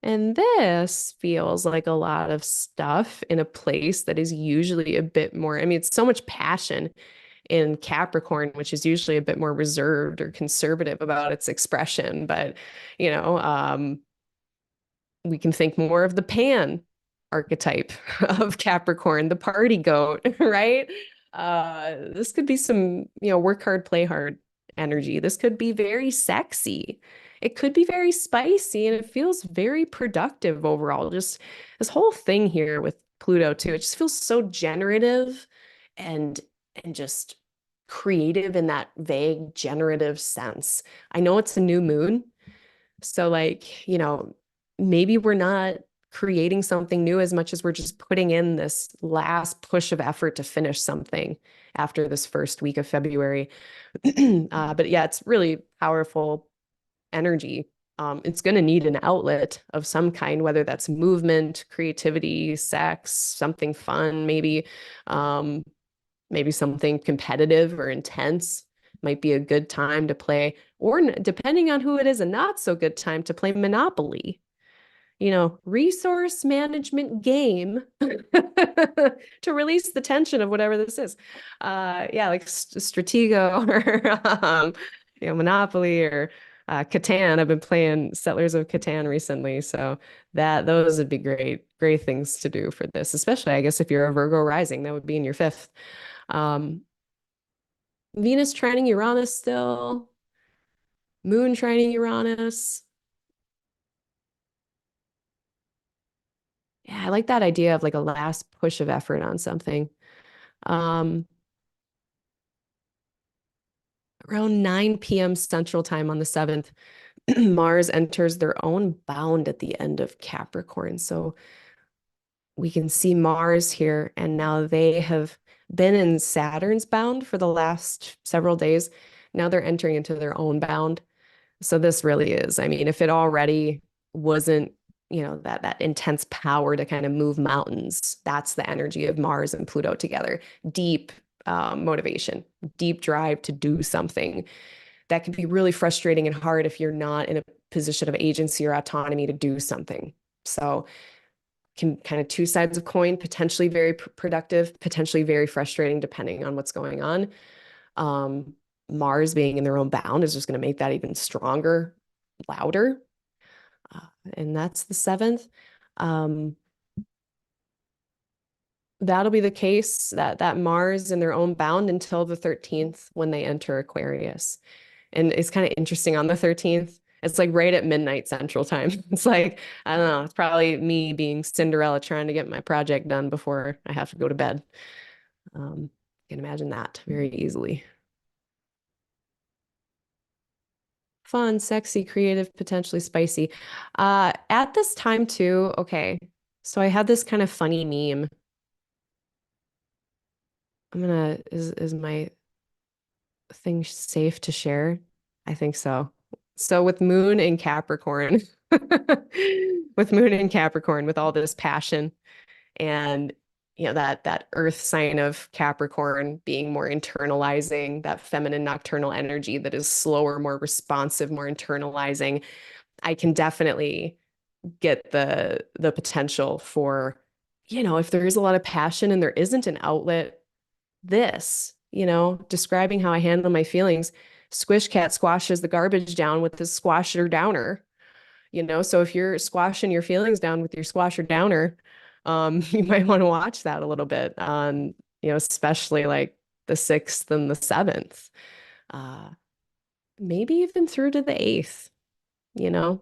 And this feels like a lot of stuff in a place that is usually a bit more, I mean, it's so much passion in Capricorn, which is usually a bit more reserved or conservative about its expression. But, you know, we can think more of the Pan archetype of Capricorn, the party goat, right? This could be some, work hard, play hard energy. This could be very sexy. It could be very spicy, and it feels very productive overall. Just this whole thing here with Pluto too, it just feels so generative and just creative in that vague generative sense. I know it's a new moon, so like, maybe we're not creating something new as much as we're just putting in this last push of effort to finish something after this first week of February. But yeah, it's really powerful energy. It's going to need an outlet of some kind, whether that's movement, creativity, sex, something fun, maybe something competitive or intense might be a good time to play, or depending on who it is, a not so good time to play Monopoly. Resource management game to release the tension of whatever this is. Yeah, like Stratego or Monopoly or Catan. I've been playing Settlers of Catan recently, so those would be great things to do for this, especially I guess if you're a Virgo rising, that would be in your 5th. Venus trining Uranus still, Moon trining Uranus. Yeah, I like that idea of like a last push of effort on something. Um, Around 9 p.m. Central Time on the 7th, Mars enters their own bound at the end of Capricorn. So we can see Mars here, and now they have been in Saturn's bound for the last several days. Now they're entering into their own bound. So this really is, I mean, if it already wasn't that intense power to kind of move mountains. That's the energy of Mars and Pluto together. Deep motivation, deep drive to do something. That can be really frustrating and hard if you're not in a position of agency or autonomy to do something. So can kind of two sides of coin, potentially very productive, potentially very frustrating, depending on what's going on. Mars being in their own bound is just going to make that even stronger, louder. And that's the 7th. That'll be the case that Mars in their own bound until the 13th when they enter Aquarius. And it's kind of interesting on the 13th. It's like right at midnight Central Time. It's like, I don't know, it's probably me being Cinderella trying to get my project done before I have to go to bed. I can imagine that very easily. Fun, sexy, creative, potentially spicy. At this time too, okay. So I had this kind of funny meme. Is my thing safe to share? I think so. So with Moon in Capricorn, with Moon in Capricorn, with all this passion and that earth sign of Capricorn being more internalizing, that feminine nocturnal energy that is slower, more responsive, more internalizing, I can definitely get the potential for, if there is a lot of passion and there isn't an outlet, describing how I handle my feelings. Squish Cat squashes the garbage down with his squasher downer. So if you're squashing your feelings down with your squasher downer, you might want to watch that a little bit on, especially like the 6th and the 7th, uh, maybe even through to the 8th, you know.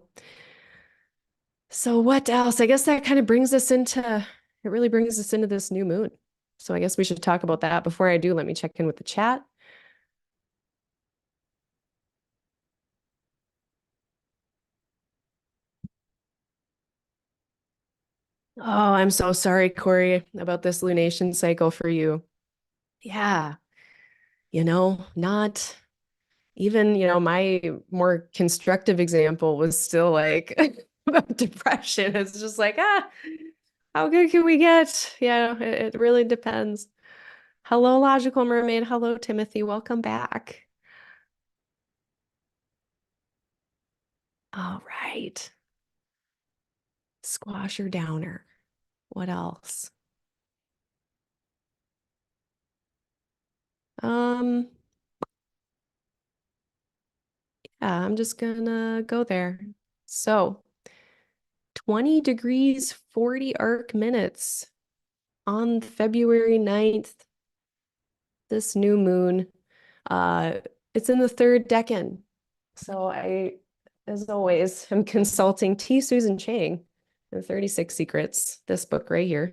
So what else? I guess that kind of it really brings us into this new moon. So I guess we should talk about that. Before I do, let me check in with the chat. Oh, I'm so sorry, Corey, about this lunation cycle for you. Yeah, not even, my more constructive example was still like about depression. It's just like, how good can we get? Yeah, it really depends. Hello, Logical Mermaid. Hello, Timothy. Welcome back. All right. Squash or downer. What else? Um, yeah, I'm just gonna go there. So 20 degrees, 40 arc minutes on February 9th, this new moon. It's in the 3rd decan. So as always, am consulting T. Susan Chang and 36 Secrets, this book right here.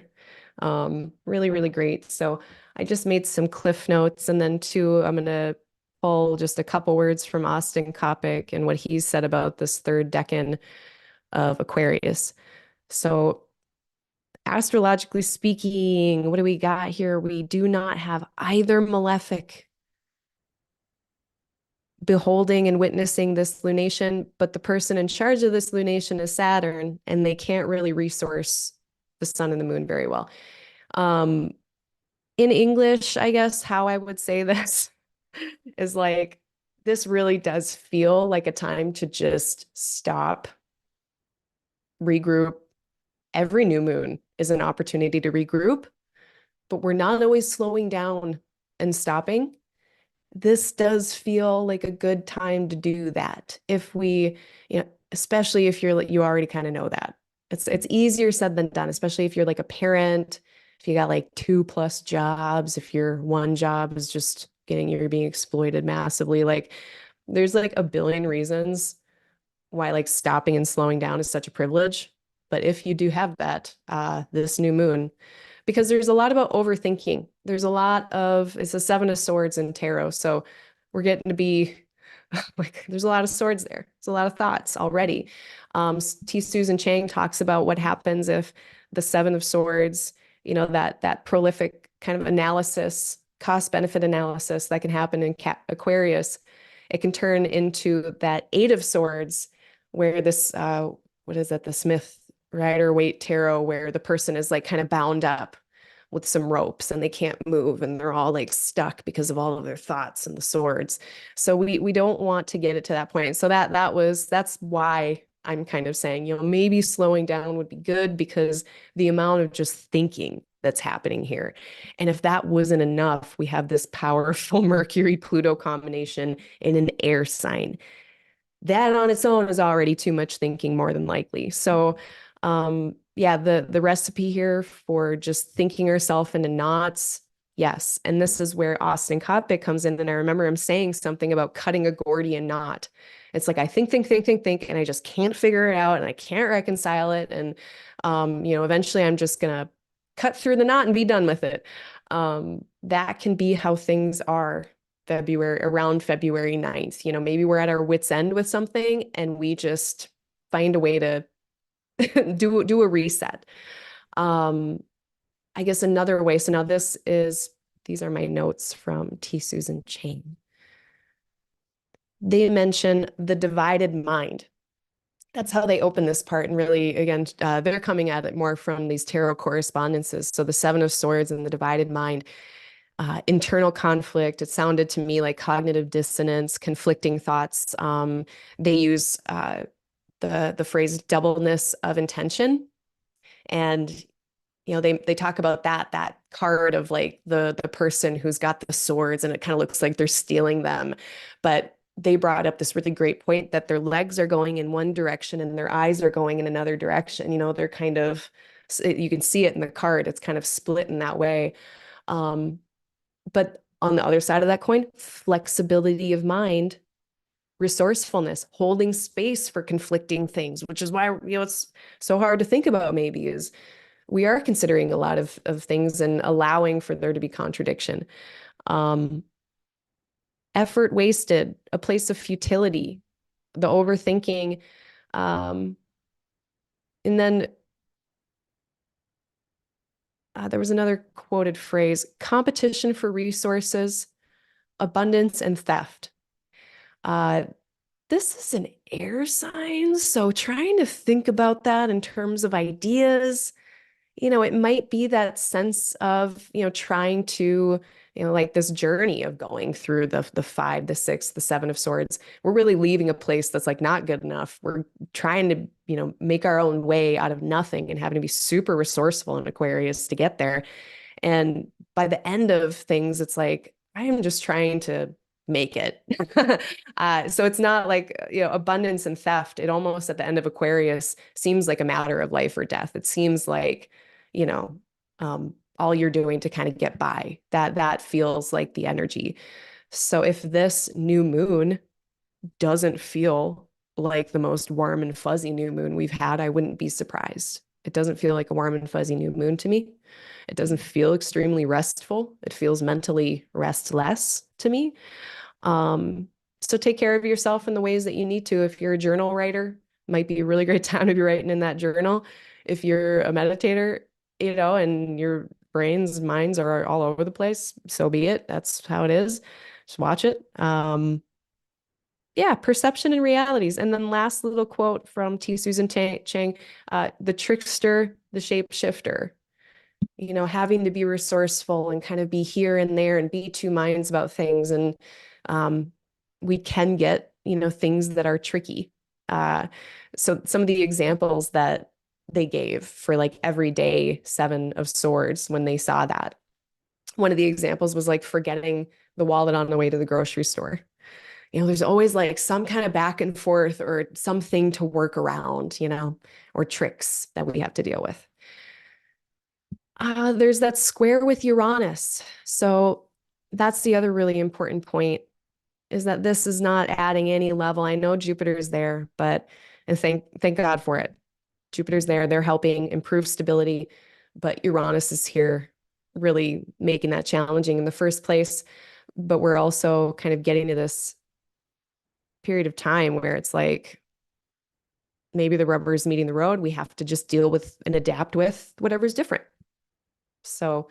Really, really great. So I just made some cliff notes, and then too, I'm gonna pull just a couple words from Austin Coppock and what he said about this 3rd decan of Aquarius. So astrologically speaking, what do we got here? We do not have either malefic beholding and witnessing this lunation, but the person in charge of this lunation is Saturn, and they can't really resource the sun and the moon very well. In English, I guess how I would say this is like, this really does feel like a time to just stop, regroup. Every new moon is an opportunity to regroup, but we're not always slowing down and stopping. This does feel like a good time to do that. If we, especially if you already kind of know that. It's easier said than done, especially if you're like a parent, if you got like 2+ jobs, if your one job is just you're being exploited massively. Like there's like a billion reasons why like stopping and slowing down is such a privilege. But if you do have that, this new moon, because there's a lot about overthinking. There's a lot of, it's a 7 of Swords in tarot. So we're getting to be like, there's a lot of swords there. There's a lot of thoughts already. T. Susan Chang talks about what happens if the 7 of Swords, that prolific kind of analysis, cost benefit analysis that can happen in Aquarius, it can turn into that 8 of Swords where this, what is it? The Smith Rider-Waite tarot where the person is like kind of bound up with some ropes and they can't move and they're all like stuck because of all of their thoughts and the swords. So we don't want to get it to that point. So that's why I'm kind of saying, maybe slowing down would be good because the amount of just thinking that's happening here. And if that wasn't enough, we have this powerful Mercury-Pluto combination in an air sign. That on its own is already too much thinking more than likely. So yeah, the recipe here for just thinking yourself into knots, yes. And this is where Austin Coppock comes in. And I remember him saying something about cutting a Gordian knot. It's like I think, and I just can't figure it out and I can't reconcile it. And eventually I'm just gonna cut through the knot and be done with it. That can be how things are around February 9th. Maybe we're at our wit's end with something and we just find a way to do a reset. I guess another way, so now these are my notes from T. Susan Chang. They mention the divided mind. That's how they open this part. And really, again, they're coming at it more from these tarot correspondences. So the Seven of Swords and the divided mind. Internal conflict. It sounded to me like cognitive dissonance, conflicting thoughts. They use the phrase doubleness of intention, and they talk about that card of like the person who's got the swords, and it kind of looks like they're stealing them, but they brought up this really great point that their legs are going in one direction and their eyes are going in another direction. They're kind of, you can see it in the card. It's kind of split in that way. But on the other side of that coin, flexibility of mind, resourcefulness, holding space for conflicting things, which is why, it's so hard to think about maybe is we are considering a lot of things and allowing for there to be contradiction. Effort wasted, a place of futility, the overthinking. And then there was another quoted phrase, competition for resources, abundance, and theft. This is an air sign, so trying to think about that in terms of ideas, it might be that sense of, trying to, like this journey of going through the 5, the 6, the 7 of Swords. We're really leaving a place that's like not good enough. We're trying to, make our own way out of nothing and having to be super resourceful in Aquarius to get there. And by the end of things, it's like, I am just trying to make it. So it's not like, abundance and theft. It almost at the end of Aquarius seems like a matter of life or death. It seems like, all you're doing to kind of get by. That feels like the energy. So if this new moon doesn't feel like the most warm and fuzzy new moon we've had, I wouldn't be surprised. It doesn't feel like a warm and fuzzy new moon to me. It doesn't feel extremely restful. It feels mentally restless to me. So take care of yourself in the ways that you need to. If you're a journal writer, might be a really great time to be writing in that journal. If you're a meditator, and your minds are all over the place, so be it. That's how it is. Just watch it. Yeah, perception and realities. And then last little quote from T. Susan Chang, the trickster, the shapeshifter. Having to be resourceful and kind of be here and there and be two minds about things. And we can get, things that are tricky. So some of the examples that they gave for like everyday 7 of Swords when they saw that. One of the examples was like forgetting the wallet on the way to the grocery store. There's always like some kind of back and forth or something to work around, or tricks that we have to deal with. There's that square with Uranus. So that's the other really important point is that this is not adding any level. I know Jupiter's there, and thank God for it. Jupiter's there, they're helping improve stability, but Uranus is here really making that challenging in the first place. But we're also kind of getting to this period of time where it's like, maybe the rubber is meeting the road. We have to just deal with and adapt with whatever's different. So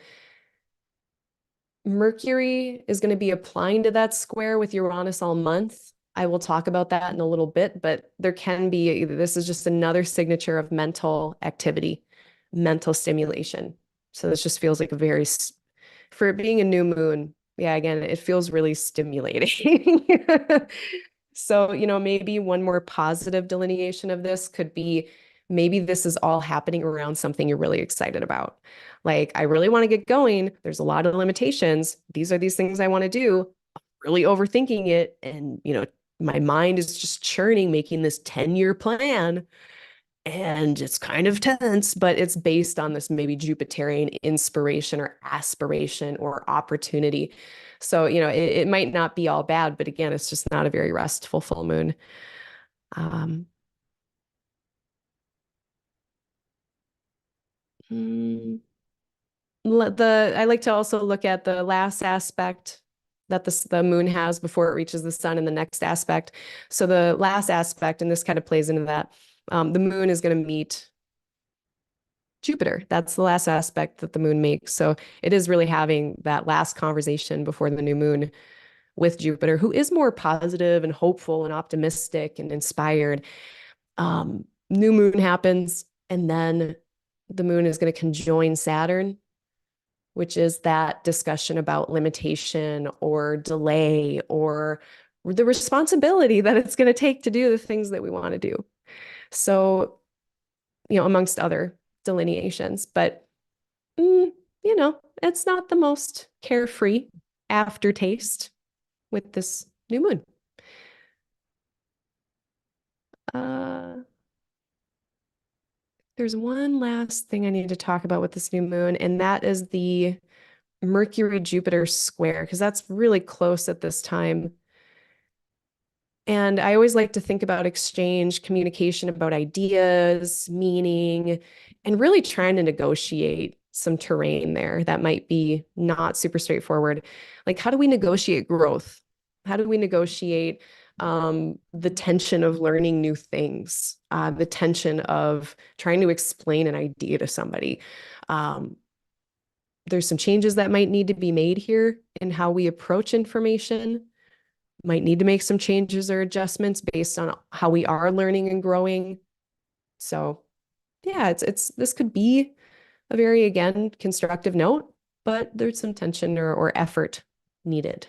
Mercury is going to be applying to that square with Uranus all month. I will talk about that in a little bit, but there can be, this is just another signature of mental activity, mental stimulation. So this just feels like a very, for it being a new moon, yeah, again, it feels really stimulating. So, maybe one more positive delineation of this could be maybe this is all happening around something you're really excited about. Like, I really want to get going. There's a lot of limitations. These are these things I want to do. Really overthinking it. And, my mind is just churning, making this 10-year plan. And it's kind of tense, but it's based on this maybe Jupiterian inspiration or aspiration or opportunity. So, it might not be all bad, but again, it's just not a very restful full moon. Um, mm, I like to also look at the last aspect that the moon has before it reaches the sun and the next aspect. So the last aspect, and this kind of plays into that, the moon is going to meet Jupiter. That's the last aspect that the moon makes. So it is really having that last conversation before the new moon with Jupiter, who is more positive and hopeful and optimistic and inspired. New moon happens, and then the moon is going to conjoin Saturn, which is that discussion about limitation or delay or the responsibility that it's going to take to do the things that we want to do. So, amongst other delineations, but it's not the most carefree aftertaste with this new moon. Uh, there's one last thing I need to talk about with this new moon, and that is the Mercury-Jupiter square, because that's really close at this time. And I always like to think about exchange, communication about ideas, meaning, and really trying to negotiate some terrain there that might be not super straightforward. Like, how do we negotiate growth? How do we negotiate the tension of learning new things, the tension of trying to explain an idea to somebody? There's some changes that might need to be made here in how we approach information, might need to make some changes or adjustments based on how we are learning and growing. So yeah, this could be a very, again, constructive note, but there's some tension or effort needed.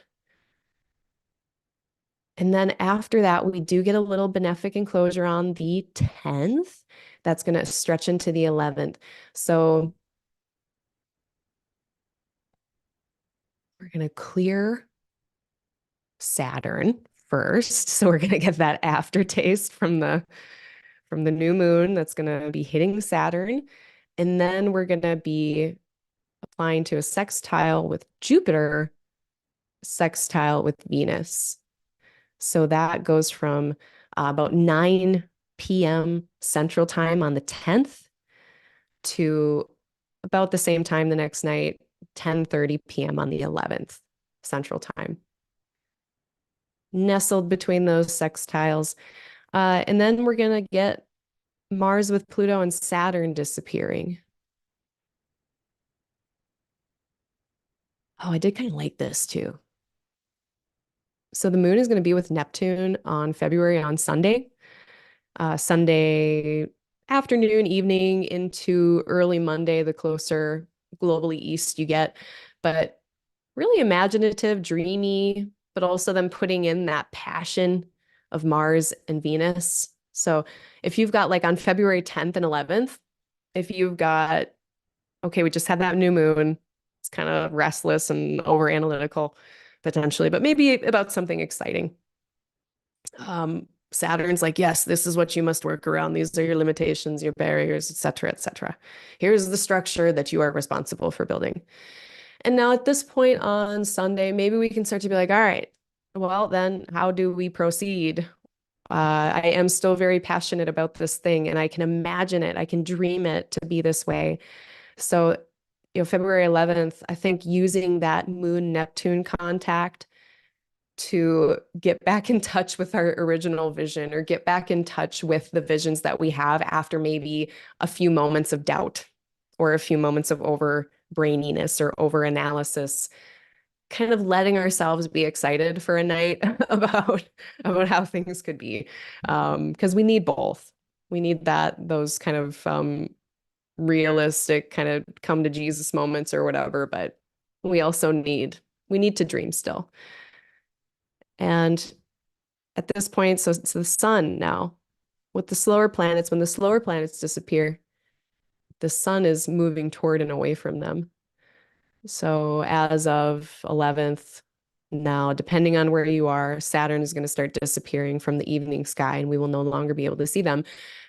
And then after that, we do get a little benefic enclosure on the 10th. That's going to stretch into the 11th. So we're going to clear Saturn first. So we're going to get that aftertaste from the new moon that's going to be hitting Saturn. And then we're going to be applying to a sextile with Jupiter, sextile with Venus. So that goes from about 9 p.m. Central Time on the 10th to about the same time the next night, 10:30 p.m. on the 11th Central Time. Nestled between those sextiles. And then we're going to get Mars with Pluto and Saturn disappearing. Oh, I did kind of like this too. So the moon is going to be with Neptune on Sunday. Sunday afternoon, evening into early Monday, the closer globally east you get. But really imaginative, dreamy, but also then putting in that passion of Mars and Venus. So if you've got like on February 10th and 11th, if you've got, okay, we just had that new moon, it's kind of restless and over analytical potentially, but maybe about something exciting. Saturn's like, yes, this is what you must work around. These are your limitations, your barriers, et cetera, et cetera. Here's the structure that you are responsible for building. And now at this point on Sunday, maybe we can start to be like, all right, well, then how do we proceed? I am still very passionate about this thing and I can imagine it. I can dream it to be this way. So, February 11th, I think using that Moon Neptune contact to get back in touch with our original vision or get back in touch with the visions that we have after maybe a few moments of doubt or a few moments of over braininess or over analysis. kind of letting ourselves be excited for a night about how things could be. Because we need both. We need those kind of realistic kind of come to Jesus moments or whatever, but we need to dream still. And at this point, so it's the sun now. With the slower planets, when the slower planets disappear, the sun is moving toward and away from them. So as of 11th, now, depending on where you are, Saturn is going to start disappearing from the evening sky and we will no longer be able to see them.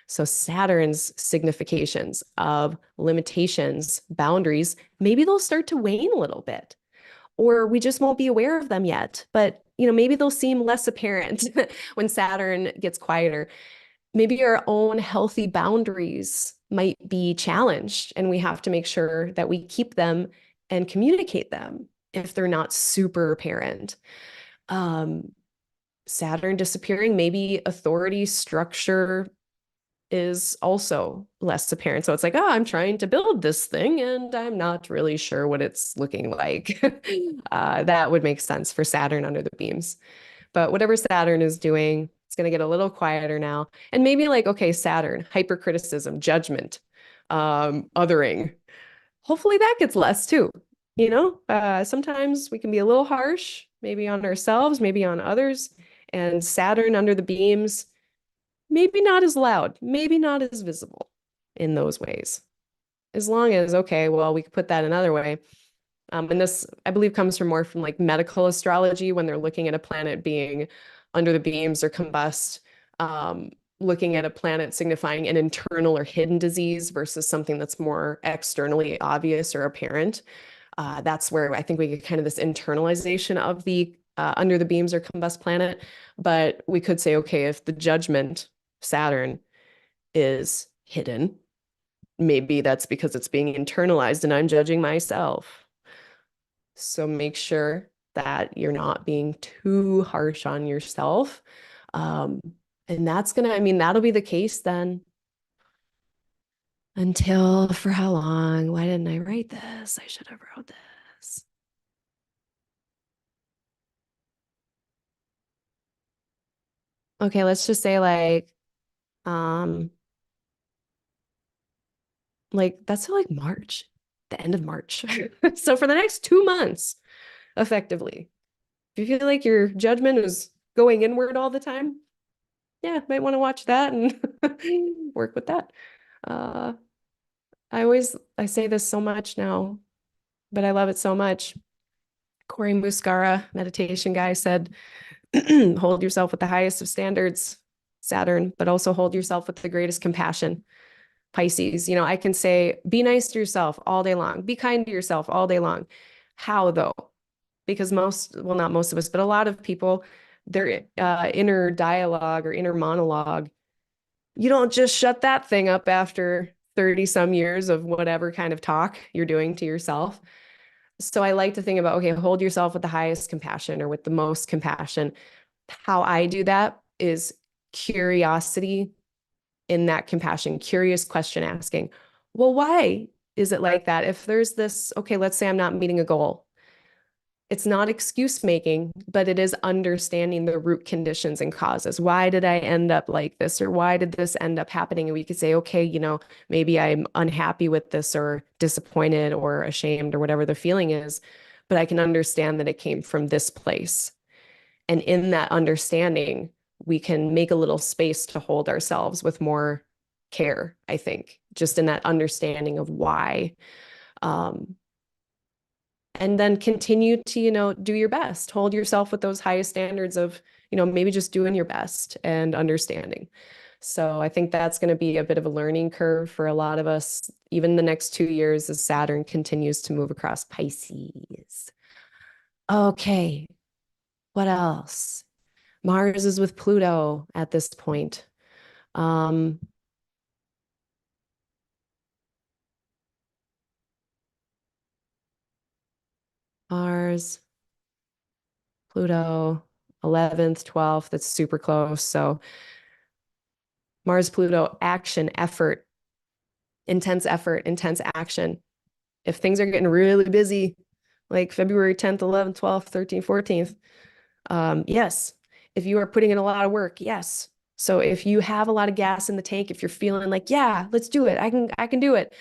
So Saturn's significations of limitations, boundaries, maybe they'll start to wane a little bit, or we just won't be aware of them yet. But, maybe they'll seem less apparent when Saturn gets quieter. Maybe our own healthy boundaries might be challenged, and we have to make sure that we keep them and communicate them if they're not super apparent. Saturn disappearing, maybe authority structure is also less apparent. So it's like, oh, I'm trying to build this thing and I'm not really sure what it's looking like. That would make sense for Saturn under the beams. But whatever Saturn is doing, it's going to get a little quieter now. And maybe like, okay, Saturn, hypercriticism, judgment, othering. Hopefully that gets less too. Sometimes we can be a little harsh, maybe on ourselves, maybe on others. And Saturn under the beams, maybe not as loud, maybe not as visible in those ways. As long as, okay, well, we could put that another way. And this, I believe, comes from like medical astrology when they're looking at a planet being under the beams or combust, looking at a planet signifying an internal or hidden disease versus something that's more externally obvious or apparent. That's where I think we get kind of this internalization of the under the beams or combust planet. But we could say, okay, if the judgment, Saturn, is hidden, maybe that's because it's being internalized and I'm judging myself. So make sure that you're not being too harsh on yourself. And that'll be the case then until, for how long? Why didn't I write this? I should have wrote this. Okay, let's just say that's like March, the end of March. So for the next 2 months, effectively. If you feel like your judgment is going inward all the time, yeah, might want to watch that and work with that. Uh, I say this so much now, but I love it so much. Cory Muscara, meditation guy, said, hold yourself with the highest of standards, Saturn, but also hold yourself with the greatest compassion, Pisces. I can say, be nice to yourself all day long. Be kind to yourself all day long. How though? Because not most of us, but a lot of people, their inner dialogue or inner monologue, you don't just shut that thing up after 30 some years of whatever kind of talk you're doing to yourself. So I like to think about, okay, hold yourself with the highest compassion or with the most compassion. How I do that is curiosity in that compassion, curious question asking. Well, why is it like that? If there's this, okay, let's say I'm not meeting a goal. It's not excuse making, but it is understanding the root conditions and causes. Why did I end up like this? Or why did this end up happening? And we could say, okay, maybe I'm unhappy with this or disappointed or ashamed or whatever the feeling is, but I can understand that it came from this place. And in that understanding, we can make a little space to hold ourselves with more care, I think, just in that understanding of why. And then continue to, do your best, hold yourself with those highest standards of, maybe just doing your best and understanding. So I think that's going to be a bit of a learning curve for a lot of us, even the next 2 years as Saturn continues to move across Pisces. Okay, what else? Mars is with Pluto at this point. Mars, Pluto, 11th, 12th, that's super close. So Mars, Pluto, action, effort, intense action. If things are getting really busy, like February 10th, 11th, 12th, 13th, 14th. Yes. If you are putting in a lot of work, yes. So if you have a lot of gas in the tank, if you're feeling like, yeah, let's do it. I can do it.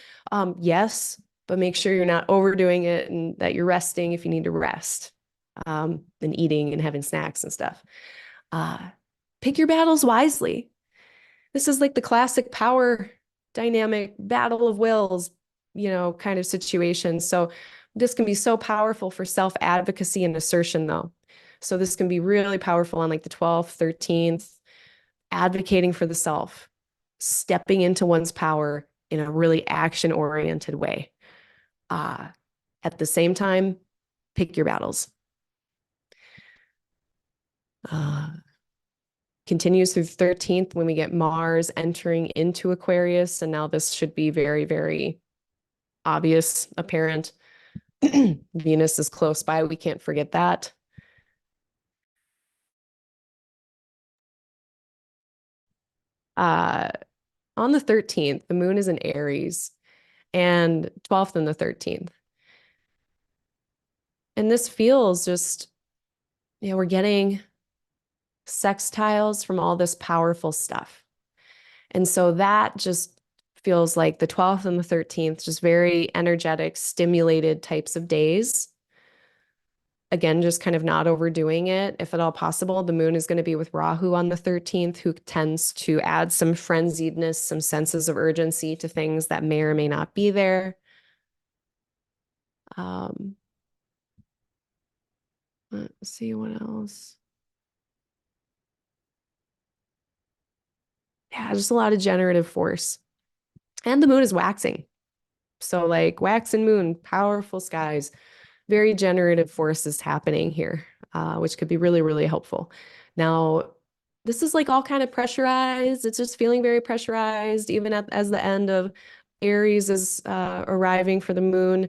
Yes, but make sure you're not overdoing it and that you're resting if you need to rest. And eating and having snacks and stuff. Uh, Pick your battles wisely. This is like the classic power dynamic battle of wills, kind of situation. So this can be so powerful for self-advocacy and assertion, though. So this can be really powerful on like the 12th, 13th, advocating for the self, stepping into one's power in a really action-oriented way. At the same time, pick your battles. Continues through the 13th when we get Mars entering into Aquarius. And now this should be very, very obvious, apparent. Venus is close by. We can't forget that. On the 13th, the moon is in Aries, and 12th and the 13th. And this feels just, we're getting sextiles from all this powerful stuff. And so that just feels like the 12th and the 13th, just very energetic, stimulated types of days. Again, just kind of not overdoing it. If at all possible, the moon is going to be with Rahu on the 13th, who tends to add some frenziedness, some senses of urgency to things that may or may not be there. Let's see what else. Yeah, just a lot of generative force. And the moon is waxing. So like wax and moon, powerful skies, very generative forces happening here, which could be really, really helpful. Now, this is like all kind of pressurized. It's just feeling very pressurized, even as the end of Aries is arriving for the moon.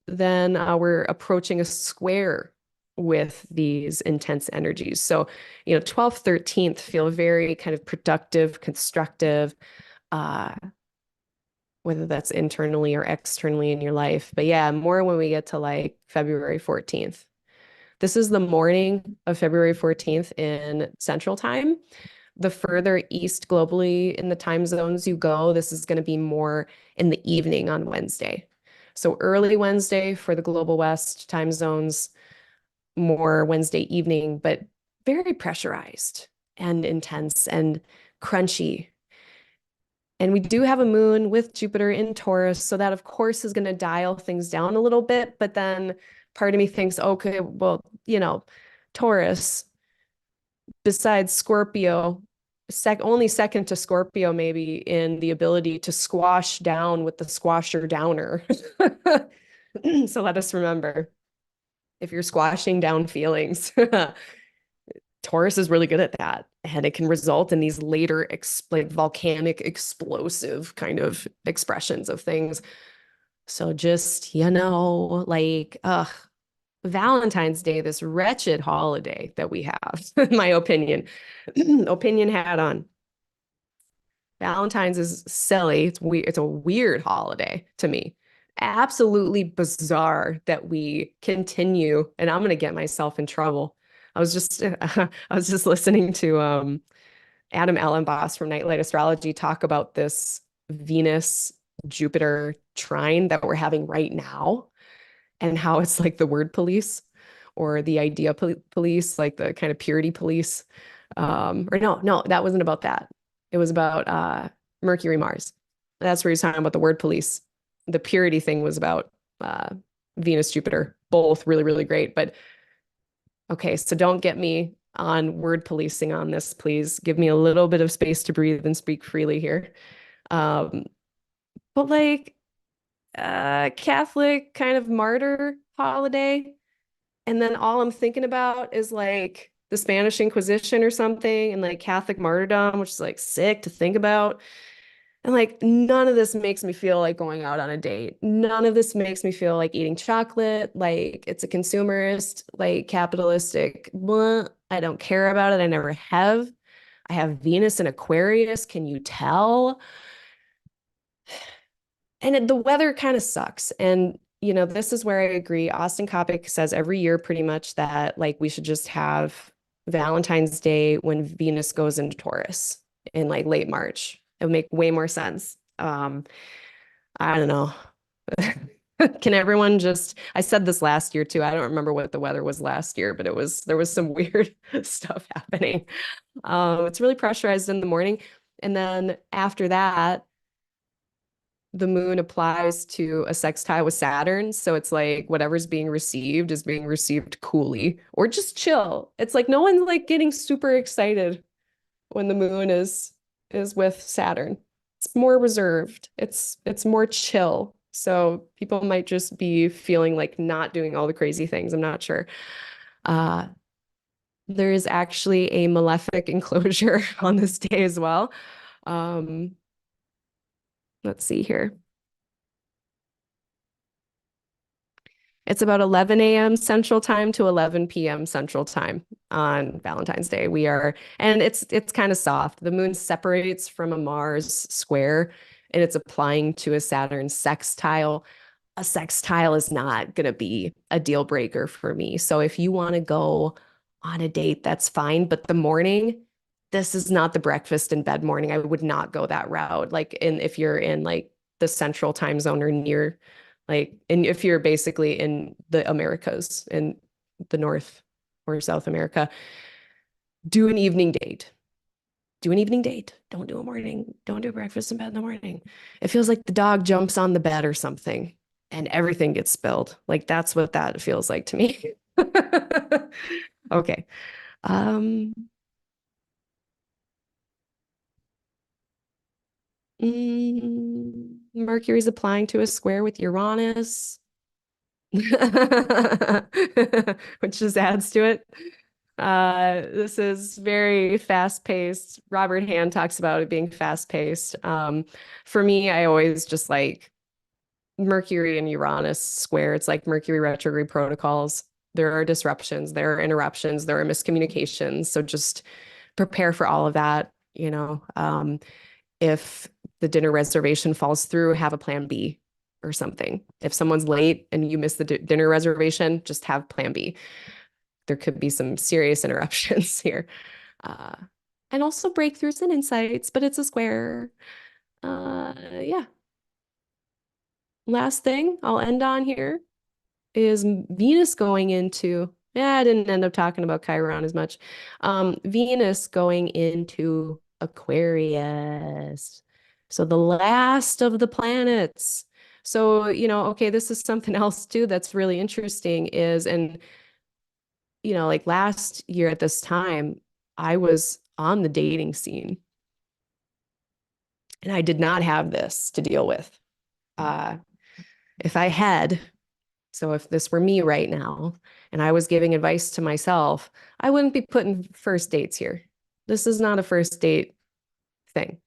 Then we're approaching a square with these intense energies. So, 12th, 13th feel very kind of productive, constructive, whether that's internally or externally in your life. But yeah, more when we get to like February 14th. This is the morning of February 14th in Central Time. The further east globally in the time zones you go, this is going to be more in the evening on Wednesday. So early Wednesday for the global West time zones, more Wednesday evening, but very pressurized and intense and crunchy. And we do have a moon with Jupiter in Taurus, so that of course is going to dial things down a little bit. But then part of me thinks, okay, well, Taurus, besides Scorpio, only second to Scorpio maybe in the ability to squash down with the squasher downer. So let us remember, if you're squashing down feelings, Taurus is really good at that. And it can result in these later like volcanic, explosive kind of expressions of things. So just, like, Valentine's Day, this wretched holiday that we have, in my opinion, opinion hat on. Valentine's is silly. It's a weird holiday to me. Absolutely bizarre that we continue, and I'm gonna get myself in trouble. I was just I was just listening to Adam Allenboss from Nightlight Astrology talk about this Venus Jupiter trine that we're having right now, and how it's like the word police or the idea police, like the kind of purity police. Or no, that wasn't about that. It was about Mercury Mars. That's where he's talking about the word police. The purity thing was about Venus Jupiter. Both really, really great. But okay, so don't get me on word policing on this, please. Give me a little bit of space to breathe and speak freely here. But like Catholic kind of martyr holiday. And then all I'm thinking about is like the Spanish Inquisition or something and like Catholic martyrdom, which is like sick to think about. And like none of this makes me feel like going out on a date. None of this makes me feel like eating chocolate. Like it's a consumerist, like capitalistic. Blah. I don't care about it. I never have. I have Venus in Aquarius. Can you tell? And the weather kind of sucks. And, this is where I agree. Austin Coppock says every year pretty much that like we should just have Valentine's Day when Venus goes into Taurus in like late March. It would make way more sense. I don't know. Can everyone just, I said this last year too. I don't remember what the weather was last year, but there was some weird stuff happening. It's really pressurized in the morning. And then after that, the moon applies to a sextile with Saturn. So it's like whatever's being received is being received coolly or just chill. It's like no one's like getting super excited when the moon is with Saturn. It's more reserved. It's more chill. So people might just be feeling like not doing all the crazy things. I'm not sure. Uh, there is actually a malefic enclosure on this day as well. Um, let's see here. It's about 11 a.m. Central Time to 11 p.m. Central Time on Valentine's Day. And it's kind of soft. The moon separates from a Mars square and it's applying to a Saturn sextile. A sextile is not going to be a deal breaker for me. So if you want to go on a date, that's fine. But the morning, this is not the breakfast in bed morning. I would not go that route. If you're in like the central time zone or near and if you're basically in the Americas, in the North or South America, do an evening date. Do an evening date. Don't do a morning. Don't do breakfast in bed in the morning. It feels like the dog jumps on the bed or something and everything gets spilled. Like that's what that feels like to me. Okay. Um, Mercury's applying to a square with Uranus. Which just adds to it. This is very fast-paced. Robert Hand talks about it being fast-paced. For me, I always just like Mercury and Uranus square. It's like Mercury retrograde protocols. There are disruptions, there are interruptions, there are miscommunications. So just prepare for all of that, if the dinner reservation falls through, have a plan B or something. If someone's late and you miss the dinner reservation, just have plan B. There could be some serious interruptions here. Uh, and also breakthroughs and insights, but it's a square. Yeah. Last thing I'll end on here is Venus going into, yeah, I didn't end up talking about Chiron as much. Venus going into Aquarius. So the last of the planets. So, okay, this is something else too that's really interesting and like last year at this time, I was on the dating scene and I did not have this to deal with. Uh, if I had, so if this were me right now and I was giving advice to myself, I wouldn't be putting first dates here. This is not a first date thing.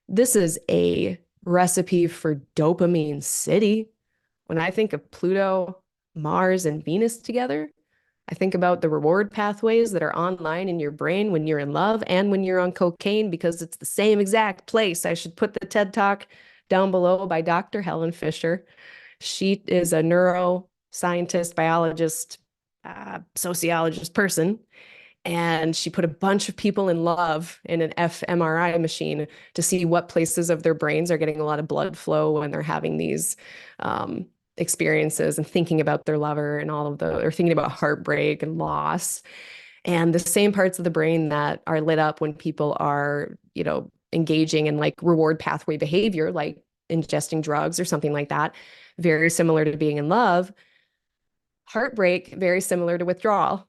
This is a recipe for dopamine city. When I think of Pluto, Mars, and Venus together, I think about the reward pathways that are online in your brain when you're in love and when you're on cocaine because it's the same exact place. I should put the TED Talk down below by Dr. Helen Fisher. She is a neuroscientist, biologist, sociologist person. And she put a bunch of people in love in an fMRI machine to see what places of their brains are getting a lot of blood flow when they're having these experiences and thinking about their lover and or thinking about heartbreak and loss. And the same parts of the brain that are lit up when people are, engaging in like reward pathway behavior, like ingesting drugs or something like that, very similar to being in love. Heartbreak, very similar to withdrawal,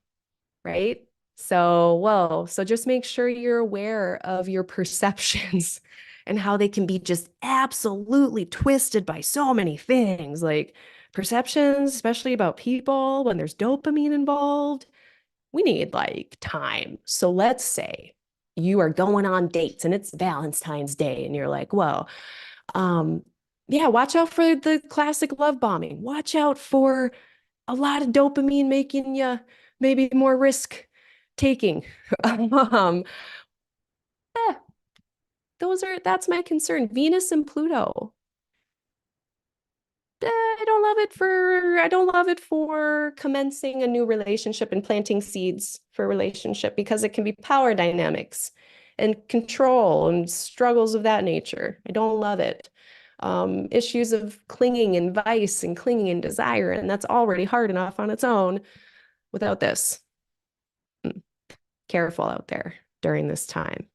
right? So just make sure you're aware of your perceptions and how they can be just absolutely twisted by so many things, like perceptions, especially about people when there's dopamine involved. We need like time. So let's say you are going on dates and it's Valentine's Day and you're like, whoa, yeah, watch out for the classic love bombing. Watch out for a lot of dopamine making you maybe more risk taking. um, eh, that's my concern. Venus and Pluto. I don't love it for commencing a new relationship and planting seeds for a relationship because it can be power dynamics and control and struggles of that nature. I don't love it. Issues of clinging and vice and clinging and desire, and that's already hard enough on its own without this. Careful out there during this time.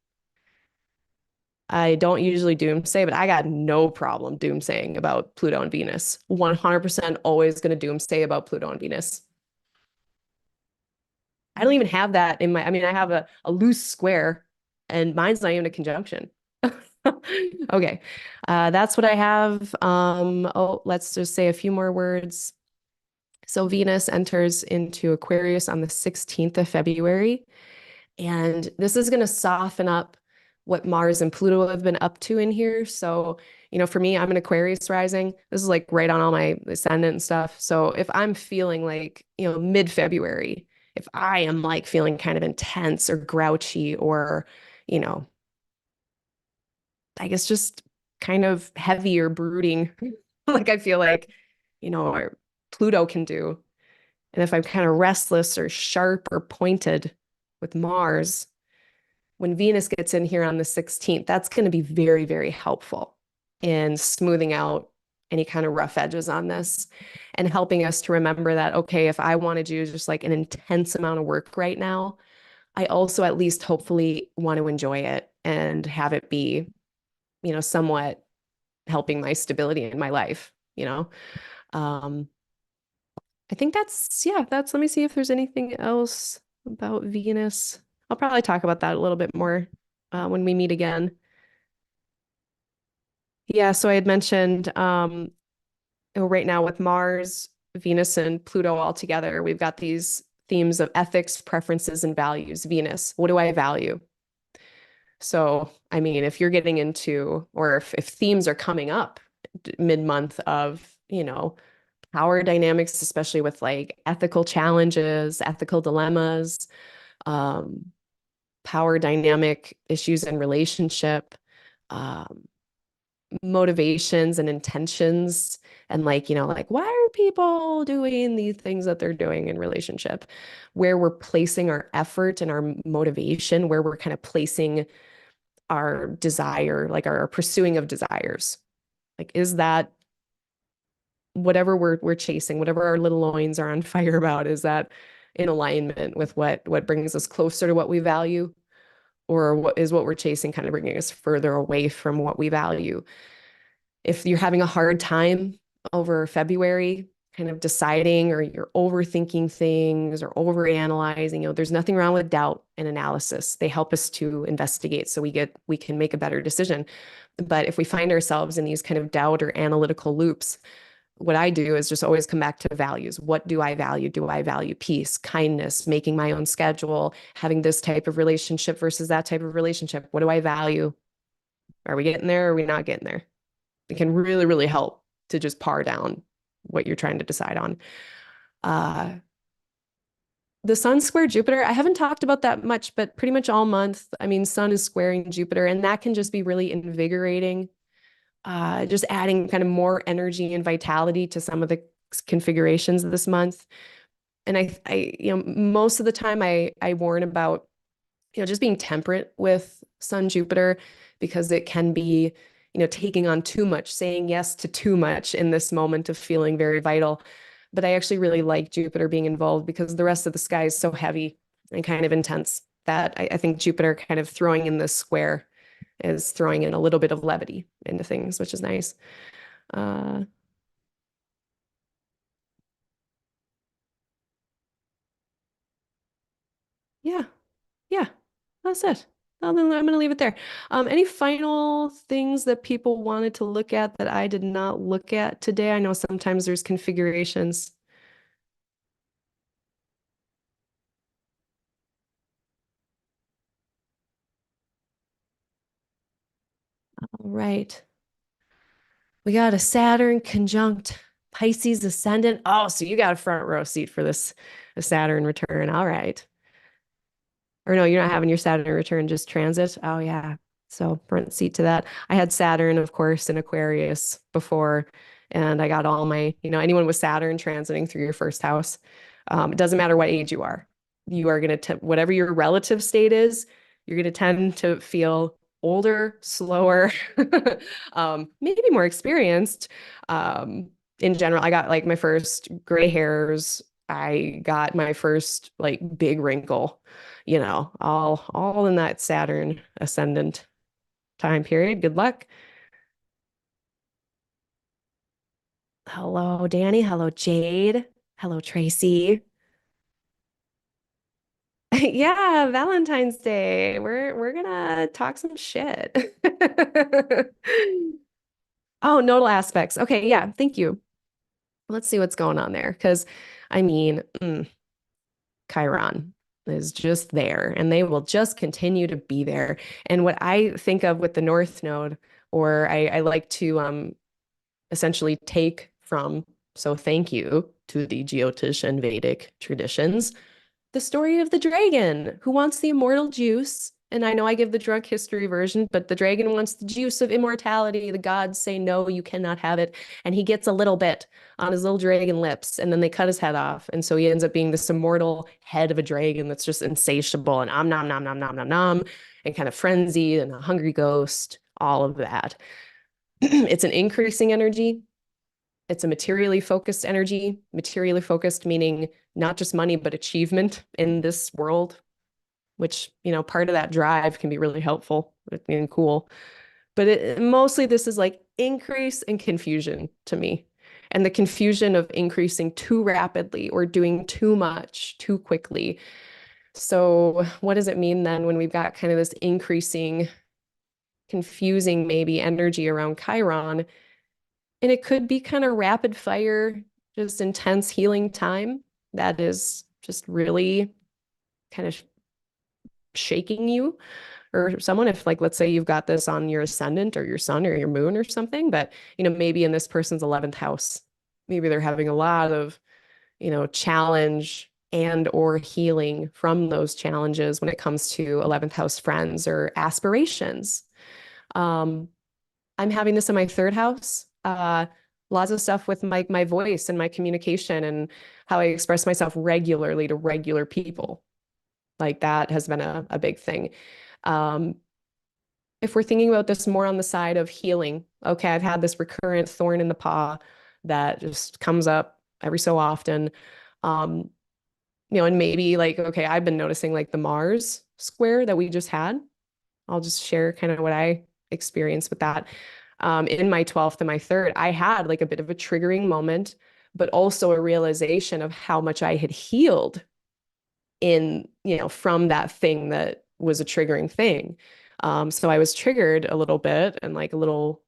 I don't usually doomsay, but I got no problem doomsaying about Pluto and Venus. 100% always going to doomsay about Pluto and Venus. I don't even have that in my, I mean, I have a loose square and mine's not even a conjunction. Okay. That's what I have. Oh, let's just say a few more words. So Venus enters into Aquarius on the 16th of February. And this is going to soften up what Mars and Pluto have been up to in here. So, for me, I'm an Aquarius rising. This is like right on all my ascendant and stuff. So if I'm feeling like, mid-February, if I am like feeling kind of intense or grouchy or, you know, I guess just kind of heavy or brooding, like I feel like, or Pluto can do. And if I'm kind of restless or sharp or pointed with Mars, when Venus gets in here on the 16th, that's going to be very, very helpful in smoothing out any kind of rough edges on this and helping us to remember that, okay, if I want to do just like an intense amount of work right now, I also at least hopefully want to enjoy it and have it be, somewhat helping my stability in my life, Um, I think let me see if there's anything else about Venus. I'll probably talk about that a little bit more when we meet again. Yeah, so I had mentioned right now with Mars, Venus, and Pluto all together, we've got these themes of ethics, preferences, and values. Venus, what do I value? So, I mean, if you're getting into, or if themes are coming up mid-month of, power dynamics, especially with like ethical challenges, ethical dilemmas, um, power dynamic issues in relationship, um, motivations and intentions, and like why are people doing these things that they're doing in relationship, where we're placing our effort and our motivation, where we're kind of placing our desire, like our pursuing of desires. Like, is that whatever we're chasing, whatever our little loins are on fire about, is that in alignment with what brings us closer to what we value, or what we're chasing kind of bringing us further away from what we value? If you're having a hard time over February, kind of deciding, or you're overthinking things or overanalyzing, there's nothing wrong with doubt and analysis. They help us to investigate so we can make a better decision. But if we find ourselves in these kind of doubt or analytical loops, what I do is just always come back to values. What do I value? Do I value peace, kindness, making my own schedule, having this type of relationship versus that type of relationship? What do I value? Are we getting there or are we not getting there? It can really, really help to just par down what you're trying to decide on. The Sun square Jupiter, I haven't talked about that much, but pretty much all month, I mean, Sun is squaring Jupiter, and that can just be really invigorating, just adding kind of more energy and vitality to some of the configurations this month. And most of the time I warn about, just being temperate with Sun Jupiter, because it can be, taking on too much, saying yes to too much in this moment of feeling very vital. But I actually really like Jupiter being involved because the rest of the sky is so heavy and kind of intense that I think Jupiter kind of throwing in this square is throwing in a little bit of levity into things, which is nice. Uh, yeah, yeah, that's it. Well, then I'm going to leave it there. Any final things that people wanted to look at that I did not look at today? I know sometimes there's configurations. All right. We got a Saturn conjunct Pisces ascendant. Oh, so you got a front row seat for this Saturn return. All right. Or no, you're not having your Saturn return, just transit. Oh, yeah. So front seat to that. I had Saturn, of course, in Aquarius before, And I got all my, anyone with Saturn transiting through your first house, it doesn't matter what age you are going to, whatever your relative state is, you're going to tend to feel older, slower, maybe more experienced. In general, I got like my first gray hairs. I got my first like big wrinkle, all in that Saturn ascendant time period. Good luck. Hello, Danny. Hello, Jade. Hello, Tracy. Yeah, Valentine's Day. We're gonna talk some shit. Oh, nodal aspects. Okay, yeah, thank you. Let's see what's going on there. Because, I mean, Chiron is just there, and they will just continue to be there. And what I think of with the North Node, or I like to essentially take from, so thank you to the Jyotish and Vedic traditions, the story of the dragon who wants the immortal juice. And I know I give the drunk history version, but the dragon wants the juice of immortality. The gods say, no, you cannot have it. And he gets a little bit on his little dragon lips, and then they cut his head off. And so he ends up being this immortal head of a dragon that's just insatiable and nom, nom, nom, nom, nom, nom, and kind of frenzied and a hungry ghost, all of that. It's an increasing energy. It's a materially focused energy. Materially focused meaning not just money, but achievement in this world, which, part of that drive can be really helpful and cool. But mostly this is like increase and confusion to me. And the confusion of increasing too rapidly or doing too much too quickly. So what does it mean then when we've got kind of this increasing, confusing maybe energy around Chiron? And it could be kind of rapid fire, just intense healing time that is just really kind of shaking you or someone. If like, let's say you've got this on your ascendant or your sun or your moon or something, but, maybe in this person's 11th house, maybe they're having a lot of, challenge and or healing from those challenges when it comes to 11th house friends or aspirations. I'm having this in my third house. Lots of stuff with my voice and my communication and how I express myself regularly to regular people. Like that has been a big thing. If we're thinking about this more on the side of healing, okay, I've had this recurrent thorn in the paw that just comes up every so often. And maybe like, okay, I've been noticing like the Mars square that we just had. I'll just share kind of what I experienced with that. In my 12th and my third, I had like a bit of a triggering moment, but also a realization of how much I had healed from that thing that was a triggering thing. So I was triggered a little bit and like a little,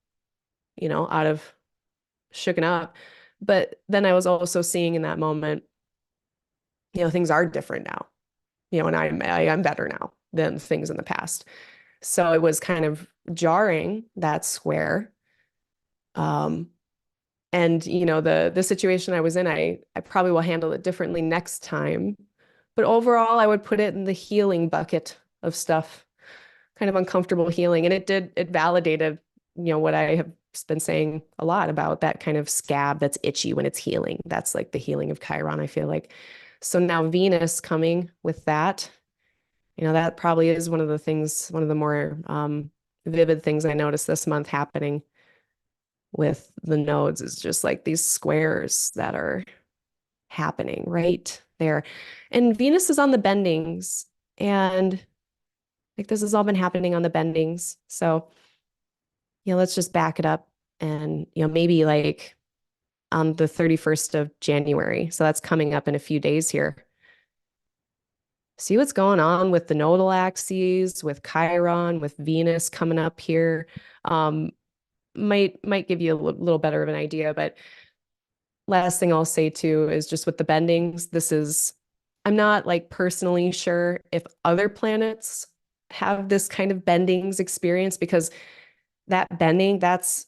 out of shooken up. But then I was also seeing in that moment, things are different now, and I'm better now than things in the past. So it was kind of jarring, that square. And the situation I was in, I probably will handle it differently next time. But overall, I would put it in the healing bucket of stuff, kind of uncomfortable healing. And it validated, what I have been saying a lot about that kind of scab that's itchy when it's healing. That's like the healing of Chiron, I feel like. So now Venus coming with that, that probably is one of the more vivid things I noticed this month happening with the nodes is just like these squares that are happening right there. And Venus is on the bendings, and like this has all been happening on the bendings. So, let's just back it up and, maybe like on the 31st of January. So that's coming up in a few days here. See what's going on with the nodal axes, with Chiron, with Venus coming up here. Might give you a little better of an idea, but last thing I'll say too is just with the bendings, I'm not like personally sure if other planets have this kind of bendings experience, because that bending, that's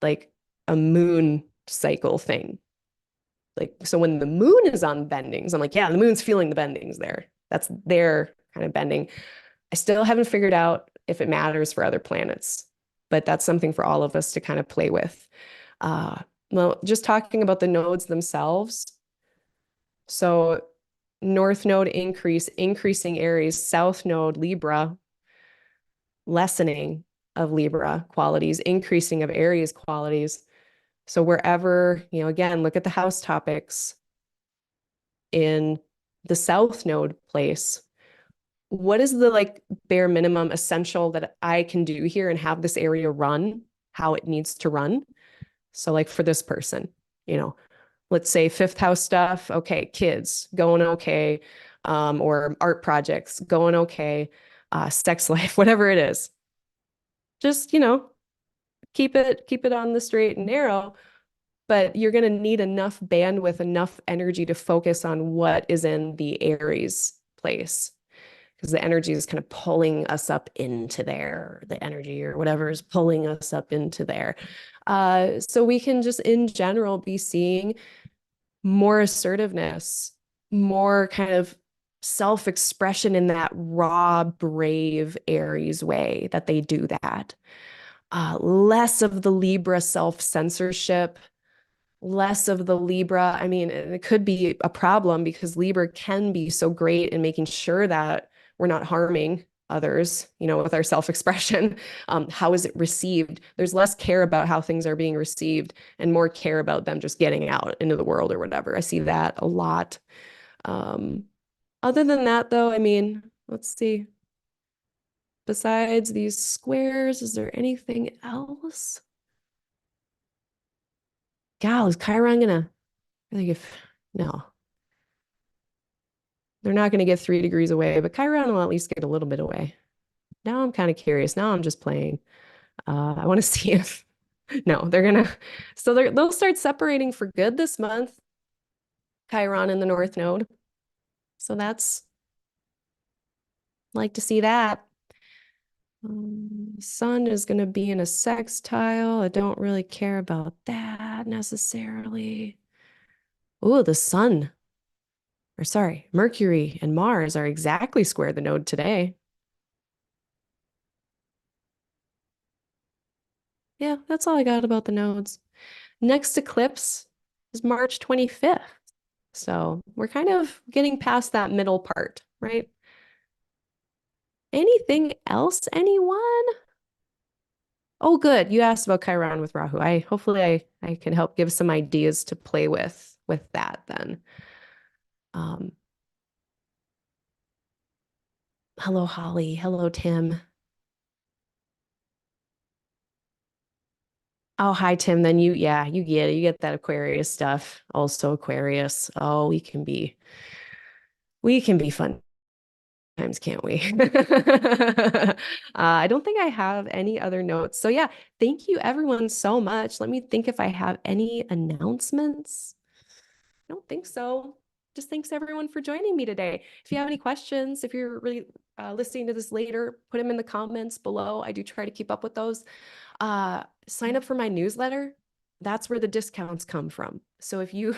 like a moon cycle thing. Like, so when the moon is on bendings, I'm like, yeah, the moon's feeling the bendings there. That's their kind of bending. I still haven't figured out if it matters for other planets, but that's something for all of us to kind of play with. Well, just talking about the nodes themselves. So North Node increasing Aries, South Node Libra, lessening of Libra qualities, increasing of Aries qualities. So wherever, again, look at the house topics in the South Node place. What is the bare minimum essential that I can do here and have this area run how it needs to run? So like for this person, let's say fifth house stuff. Okay, kids going okay. Or art projects going okay. Sex life, whatever it is. Just, keep it on the straight and narrow, but you're going to need enough bandwidth, enough energy to focus on what is in the Aries place, because the energy is kind of pulling us up into there. The energy or whatever is pulling us up into there. So we can just in general be seeing more assertiveness, more kind of self-expression in that raw, brave Aries way that they do that. Less of the Libra self-censorship, less of the Libra. I mean, it could be a problem because Libra can be so great in making sure that we're not harming others, with our self-expression. How is it received? There's less care about how things are being received and more care about them just getting out into the world or whatever. I see that a lot. Other than that, though, I mean, let's see. Besides these squares, is there anything else? God, is Chiron gonna, no, they're not gonna get 3 degrees away, but Chiron will at least get a little bit away. Now I'm kind of curious. Now I'm just playing. I want to see if, no, so they'll start separating for good this month, Chiron in the North Node. So that's, like to see that. Sun is going to be in a sextile. I don't really care about that necessarily. Oh, the sun, or sorry, Mercury and Mars are exactly square the node today. Yeah, that's all I got about the nodes. Next eclipse is March 25th. So we're kind of getting past that middle part, right? Anything else, anyone? Oh, good. You asked about Chiron with Rahu. Hopefully I can help give some ideas to play with that then. Hello, Holly. Hello, Tim. Oh, hi, Tim. Then you get it. You get that Aquarius stuff. Also Aquarius. Oh, we can be fun times, can't we? I don't think I have any other notes. So yeah, thank you everyone so much. Let me think if I have any announcements. I don't think so. Just thanks everyone for joining me today. If you have any questions, if you're really listening to this later, put them in the comments below. I do try to keep up with those. Sign up for my newsletter. That's where the discounts come from. So if you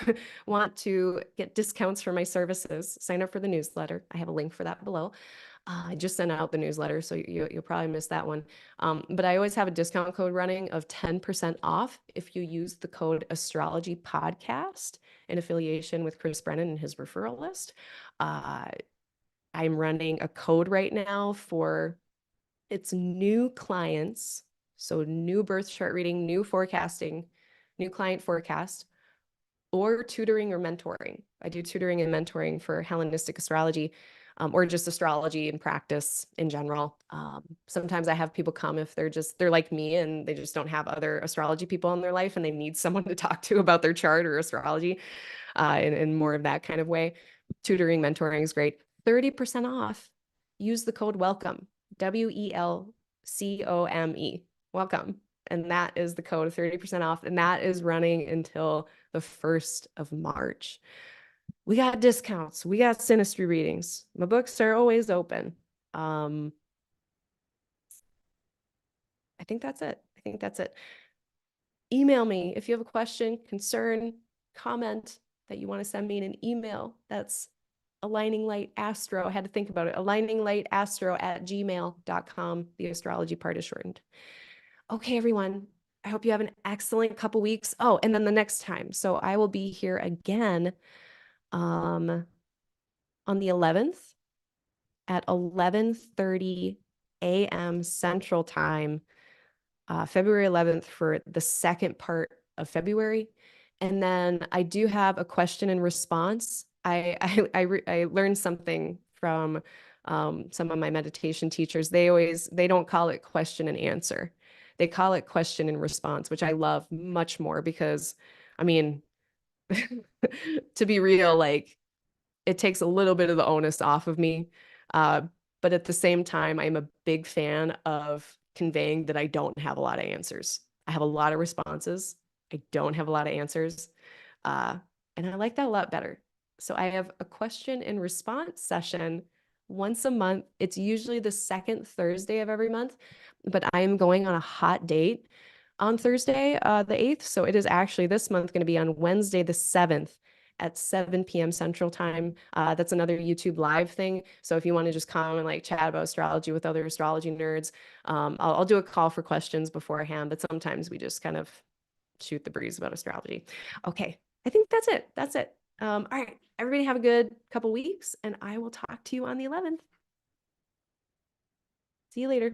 want to get discounts for my services, sign up for the newsletter. I have a link for that below. I just sent out the newsletter, so you'll probably miss that one. But I always have a discount code running of 10% off if you use the code Astrology Podcast in affiliation with Chris Brennan and his referral list. I'm running a code right now for its new clients. So new birth chart reading, new forecasting, new client forecast, or tutoring or mentoring. I do tutoring and mentoring for Hellenistic astrology, or just astrology and practice in general. Sometimes I have people come if they're like me and they just don't have other astrology people in their life and they need someone to talk to about their chart or astrology, in more of that kind of way. Tutoring, mentoring is great. 30% off. Use the code WELCOME, WELCOME, welcome. And that is the code, 30% off. And that is running until the 1st of March. We got discounts. We got synastry readings. My books are always open. I think that's it. Email me if you have a question, concern, comment that you want to send me in an email. That's aligninglight.astro. I had to think about it. aligninglight.astro@gmail.com. The astrology part is shortened. Okay, everyone. I hope you have an excellent couple weeks. Oh, and then the next time. So I will be here again on the 11th at 11:30 a.m. Central Time, February 11th for the second part of February. And then I do have a question and response. I learned something from some of my meditation teachers. They don't call it question and answer. They call it question and response, which I love much more because, I mean, to be real, like it takes a little bit of the onus off of me. Uh, but at the same time, I'm a big fan of conveying that I don't have a lot of answers. I have a lot of responses. I don't have a lot of answers. Uh, and I like that a lot better. So I have a question and response session once a month. It's usually the second Thursday of every month, but I am going on a hot date on Thursday, the 8th. So it is actually this month going to be on Wednesday, the 7th at 7 p.m. Central Time. That's another YouTube live thing. So if you want to just come and like chat about astrology with other astrology nerds, I'll do a call for questions beforehand, but sometimes we just kind of shoot the breeze about astrology. Okay, I think that's it. That's it. All right, everybody have a good couple weeks, and I will talk to you on the 11th. See you later.